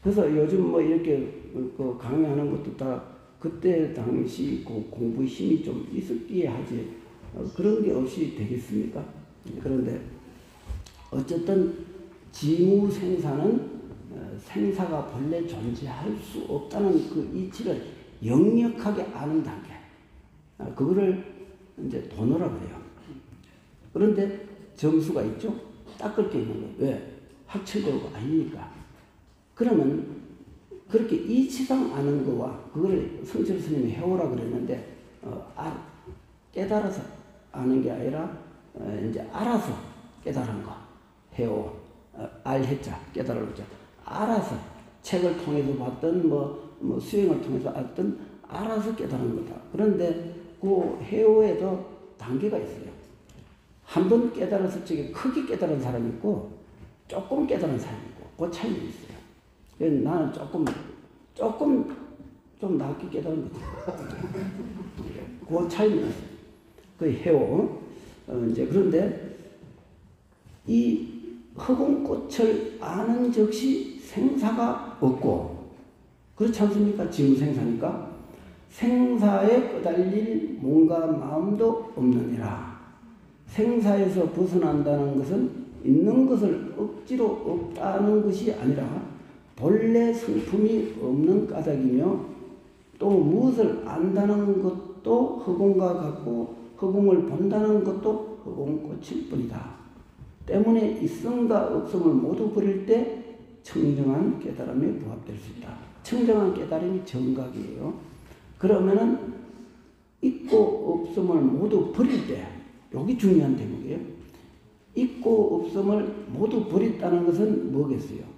그래서 요즘 뭐 이렇게 강의하는 것도 다 그때 당시 공부의 힘이 좀 있었기에 하지 그런 게 없이 되겠습니까? 그런데 어쨌든 지무생사는 생사가 본래 존재할 수 없다는 그 이치를 역력하게 아는 단계. 그거를 이제 도노라 그래요. 그런데 점수가 있죠? 닦을 게 있는 거예요. 왜? 학철되고 아니니까. 그러면 그렇게 이치상 아는 거와 그거를 성철 스님이 해오라 그랬는데 깨달아서 아는 게 아니라 이제 알아서 깨달은 거 해오 알해자 깨달을 자 알아서 책을 통해서 봤든 뭐 수행을 통해서 알든 알아서 깨달은 거다. 그런데 그 해오에도 단계가 있어요. 한 번 깨달았을 적에 크게 깨달은 사람이 있고 조금 깨달은 사람이 있고 그 차이가 있어요. 그래서 나는 조금 좀 낮게 깨달은 거죠. 그 차이는 있어요. 그 해오. 이제 그런데 이 허공꽃을 아는 즉시 생사가 없고 그렇지 않습니까? 지무생사니까 생사에 끄달릴 몸과 마음도 없느니라. 생사에서 벗어난다는 것은 있는 것을 억지로 없다는 것이 아니라 본래 성품이 없는 까닭이며 또 무엇을 안다는 것도 허공과 같고 허공을 본다는 것도 허공꽃일 뿐이다. 때문에 있음과 없음을 모두 버릴 때 청정한 깨달음에 부합될 수 있다. 청정한 깨달음이 정각이에요. 그러면은 있고 없음을 모두 버릴 때 여기 중요한 대목이에요. 있고 없음을 모두 버렸다는 것은 뭐겠어요?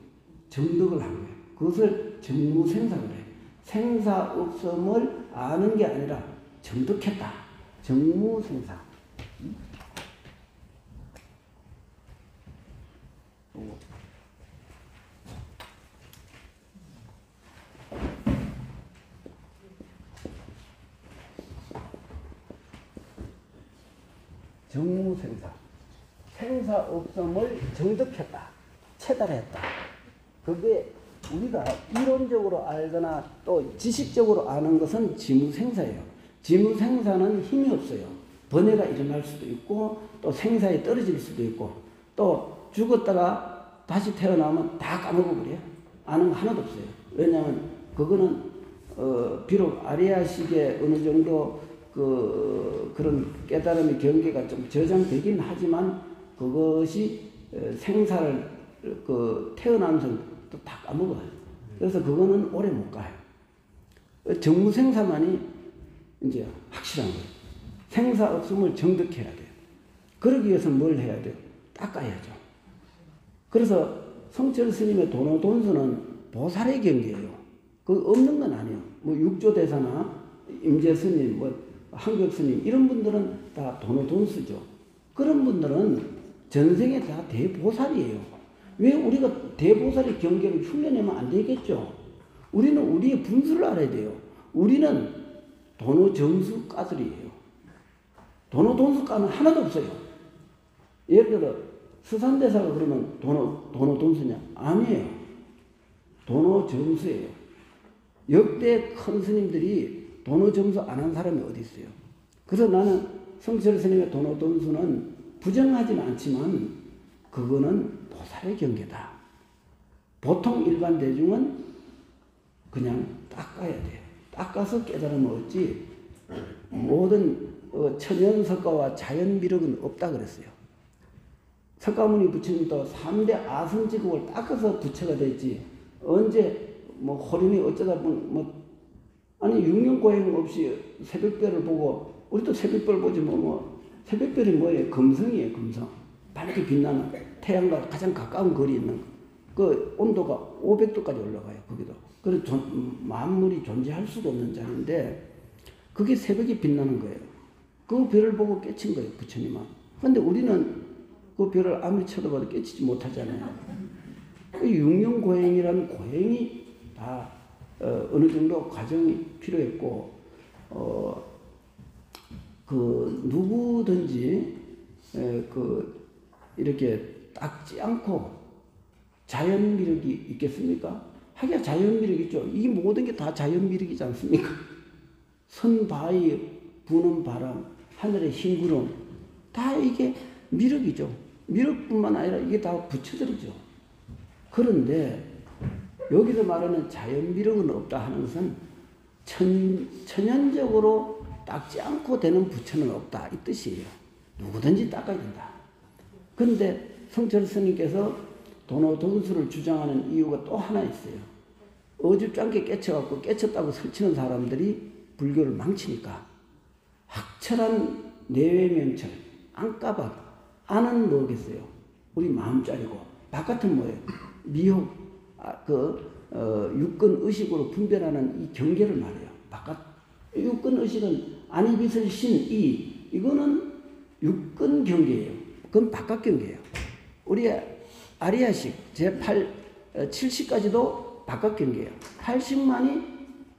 정덕을 한 거예요. 그것을 정무생사를 해요. 생사 없음을 아는 게 아니라 정덕했다. 정무생사. 정무생사. 생사 없음을 정덕했다. 체달했다. 그게 우리가 이론적으로 알거나 또 지식적으로 아는 것은 지무생사예요. 지무생사는 힘이 없어요. 번뇌가 일어날 수도 있고 또 생사에 떨어질 수도 있고 또 죽었다가 다시 태어나면 다 까먹어버려요. 아는 거 하나도 없어요. 왜냐하면 그거는 비록 아리아식의 어느 정도 그런 깨달음의 경계가 좀 저장되긴 하지만 그것이 생사를 태어나면서 또 다 까먹어요. 그래서 그거는 오래 못 가요. 정무생사만이 이제 확실한 거예요. 생사 없음을 정득해야 돼요. 그러기 위해서 뭘 해야 돼요? 닦아야죠. 그래서 성철 스님의 도노돈수는 보살의 경계예요. 그 없는 건 아니에요. 뭐 육조대사나 임재 스님, 뭐 한국 스님 이런 분들은 다 도노돈수죠. 그런 분들은 전생에 다 대보살이에요. 왜 우리가 대보살의 경계를 흉내내면 안 되겠죠? 우리는 우리의 분수를 알아야 돼요. 우리는 도노정수가들이에요. 도노돈수가는 하나도 없어요. 예를 들어 스산대사가 그러면 도노돈수냐? 아니에요. 도노정수예요. 역대 큰 스님들이 도노정수 안 한 사람이 어디 있어요? 그래서 나는 성철 스님의 도노돈수는 부정하지는 않지만 그거는 보살의 경계다. 보통 일반 대중은 그냥 닦아야 돼요. 닦아서 깨달으면 얻지 모든 천연석가와 자연미력은 없다 그랬어요. 석가모니 부처님도 3대 아성지국을 닦아서 부처가 됐지 언제 뭐 호륜이 어쩌다 보면 뭐 아니 육륜고행 없이 새벽별을 보고 우리도 새벽별 보지 뭐 새벽별이 뭐예요? 금성이에요. 금성. 밝게 빛나는 태양과 가장 가까운 거리에 있는 그 온도가 500도까지 올라가요. 거기도. 그래서 만물이 존재할 수도 없는 자리인데 그게 새벽에 빛나는 거예요. 그 별을 보고 깨친 거예요. 부처님은. 그런데 우리는 그 별을 아무리 쳐다봐도 깨치지 못하잖아요. 육륜고행이라는 고행이 다 어느 정도 과정이 필요했고 그 누구든지 이렇게 닦지 않고 자연미력이 있겠습니까? 하기야 자연미력이 있죠. 이 모든 게 다 자연미력이지 않습니까? 선, 바위, 부는 바람, 하늘의 흰 구름 다 이게 미력이죠. 미력뿐만 아니라 이게 다 부처들이죠. 그런데 여기서 말하는 자연미력은 없다 하는 것은 천연적으로 닦지 않고 되는 부처는 없다 이 뜻이에요. 누구든지 닦아야 된다. 그런데 성철 스님께서 도노돈수를 주장하는 이유가 또 하나 있어요. 어줍잖게 깨쳐갖고 깨쳤다고 설치는 사람들이 불교를 망치니까 확철한 내외명철, 안까박, 안은 뭐겠어요? 우리 마음짜리고 바깥은 뭐예요? 미혹, 육근의식으로 분별하는 이 경계를 말해요. 바깥 육근의식은 안이빛을 신, 이거는 육근 경계예요. 그건 바깥 경계예요. 우리 아리아식 제8, 70까지도 바깥 경계예요. 80만이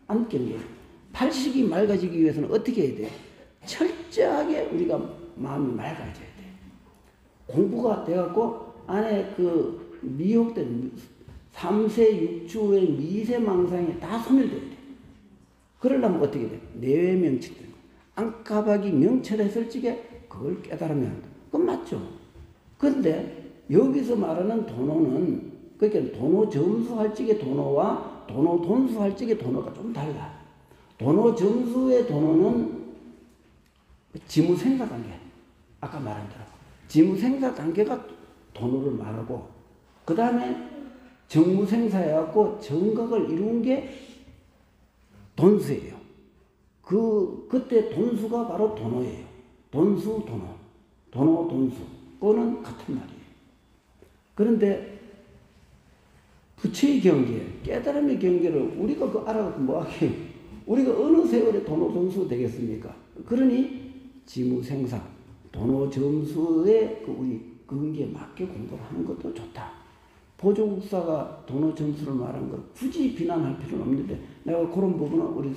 안 경계예요. 80이 맑아지기 위해서는 어떻게 해야 돼요? 철저하게 우리가 마음이 맑아져야 돼요. 공부가 돼갖고 안에 그 미혹된 3세 6주의 미세망상이 다 소멸돼야 돼요. 그러려면 어떻게 돼요? 내외명철. 안까박이 명철했을 적에 그걸 깨달으면 그건 맞죠. 그런데 여기서 말하는 도노는 그러니까 도노점수할 적의 도노와 도노돈수할 적의 도노가 좀 달라. 도노점수의 도노는 지무생사관계. 아까 말한 대로 지무생사관계가 도노를 말하고 그 다음에 정무생사해갖고 정각을 이룬 게 돈수예요. 그때 돈수가 바로 도노예요. 돈수, 도노. 도노, 돈수. 그거는 같은 말이에요. 그런데 부처의 경계, 깨달음의 경계를 우리가 그 알아갖고 뭐하게 우리가 어느 세월에 도노, 돈수 되겠습니까? 그러니 지무생사, 도노, 점수의 우리 근기에 맞게 공부를 하는 것도 좋다. 보조국사가 도노 점수를 말한 걸 굳이 비난할 필요는 없는데 내가 그런 부분은 우리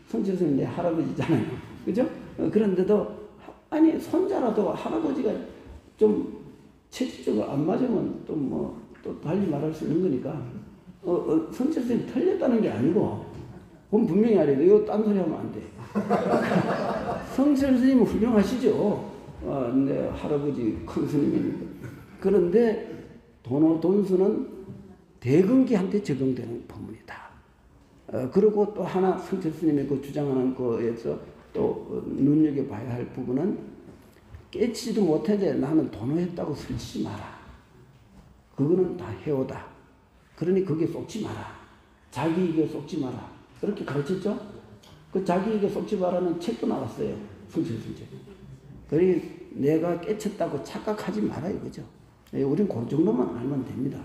성철 스님 내 할아버지잖아요. 그죠? 그런데도 아니 손자라도 할아버지가 좀 체질적으로 안 맞으면 또 달리 말할 수 있는 거니까 성철 스님 틀렸다는 게 아니고 그건 분명히 알아야 돼. 이거 딴소리 하면 안 돼. 성철 스님은 훌륭하시죠. 내 할아버지 큰 스님이니까. 그런데 도노돈수는 대근기한테 적용되는 법문이다. 그리고 또 하나 성철 스님의 그 주장하는 거에서 또 눈여겨봐야 할 부분은 깨치지도 못해도 나는 도노했다고 설치지 마라. 그거는 다 해오다. 그러니 거기에 쏙지 마라. 자기에게 속지 마라. 그렇게 가르쳤죠? 그 자기에게 속지 마라는 책도 나왔어요. 성실순책. 그러니 내가 깨쳤다고 착각하지 마라 이거죠. 우린 그 정도만 알면 됩니다.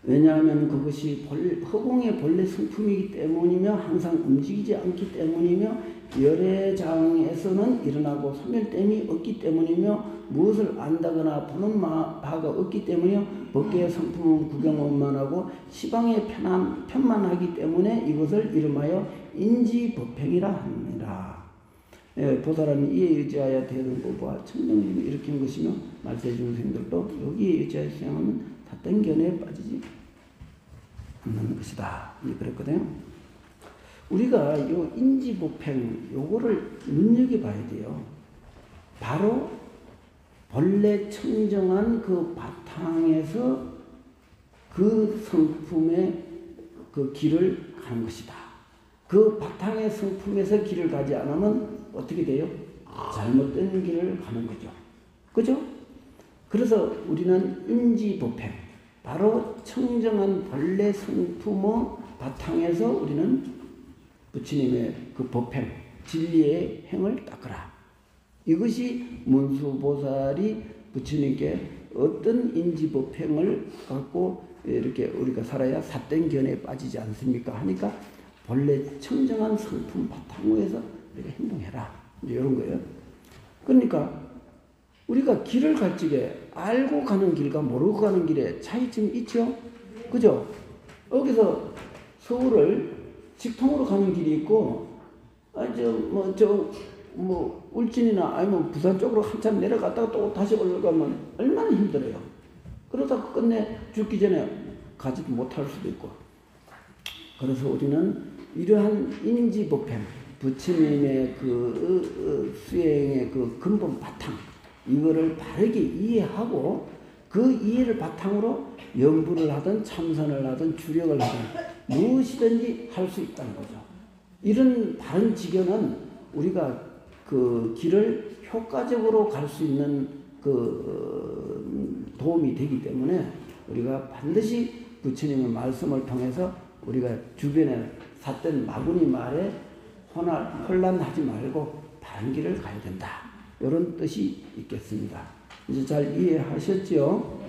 왜냐하면 그것이 허공의 본래 성품이기 때문이며 항상 움직이지 않기 때문이며 열애장에서는 일어나고 소멸됨이 없기 때문이며 무엇을 안다거나 보는 바가 없기 때문이며 법계의 성품은 구경만 하고 시방에 편만하기 때문에 이것을 이름하여 인지법행이라 합니다. 보살은 이에 의지하여 대등보부와 청정심을 일으킨 것이며 말세 중생들도 여기에 의지하여 수행하면 삿된 견해에 빠지지 않는 것이다. 그랬거든요. 우리가 이 인지법행 요거를 눈여겨봐야 돼요. 바로 본래 청정한 그 바탕에서 그 성품의 그 길을 가는 것이다. 그 바탕의 성품에서 길을 가지 않으면 어떻게 돼요? 잘못된 길을 가는 거죠. 그죠? 그래서 우리는 인지법행, 바로 청정한 본래 성품의 바탕에서 우리는 부처님의 그 법행, 진리의 행을 닦으라. 이것이 문수보살이 부처님께 어떤 인지법행을 갖고 이렇게 우리가 살아야 삿된 견해에 빠지지 않습니까? 하니까 본래 청정한 성품 바탕에서 우리가 행동해라. 이런 거예요. 그러니까 우리가 길을 갈 적에 알고 가는 길과 모르고 가는 길에 차이점이 있죠? 그죠? 여기서 서울을 직통으로 가는 길이 있고, 울진이나 아니면 부산 쪽으로 한참 내려갔다가 또 다시 올라가면 얼마나 힘들어요. 그러다 끝내 죽기 전에 가지도 못할 수도 있고. 그래서 우리는 이러한 인지법행, 부처님의 그 수행의 그 근본 바탕, 이거를 바르게 이해하고 그 이해를 바탕으로 연부를 하든 참선을 하든 주력을 하든 무엇이든지 할 수 있다는 거죠. 이런 바른 지견은 우리가 그 길을 효과적으로 갈 수 있는 그 도움이 되기 때문에 우리가 반드시 부처님의 말씀을 통해서 우리가 주변에 삿된 마구니 말에 혼란하지 말고 바른 길을 가야 된다. 이런 뜻이 있겠습니다. 이제 잘 이해하셨죠?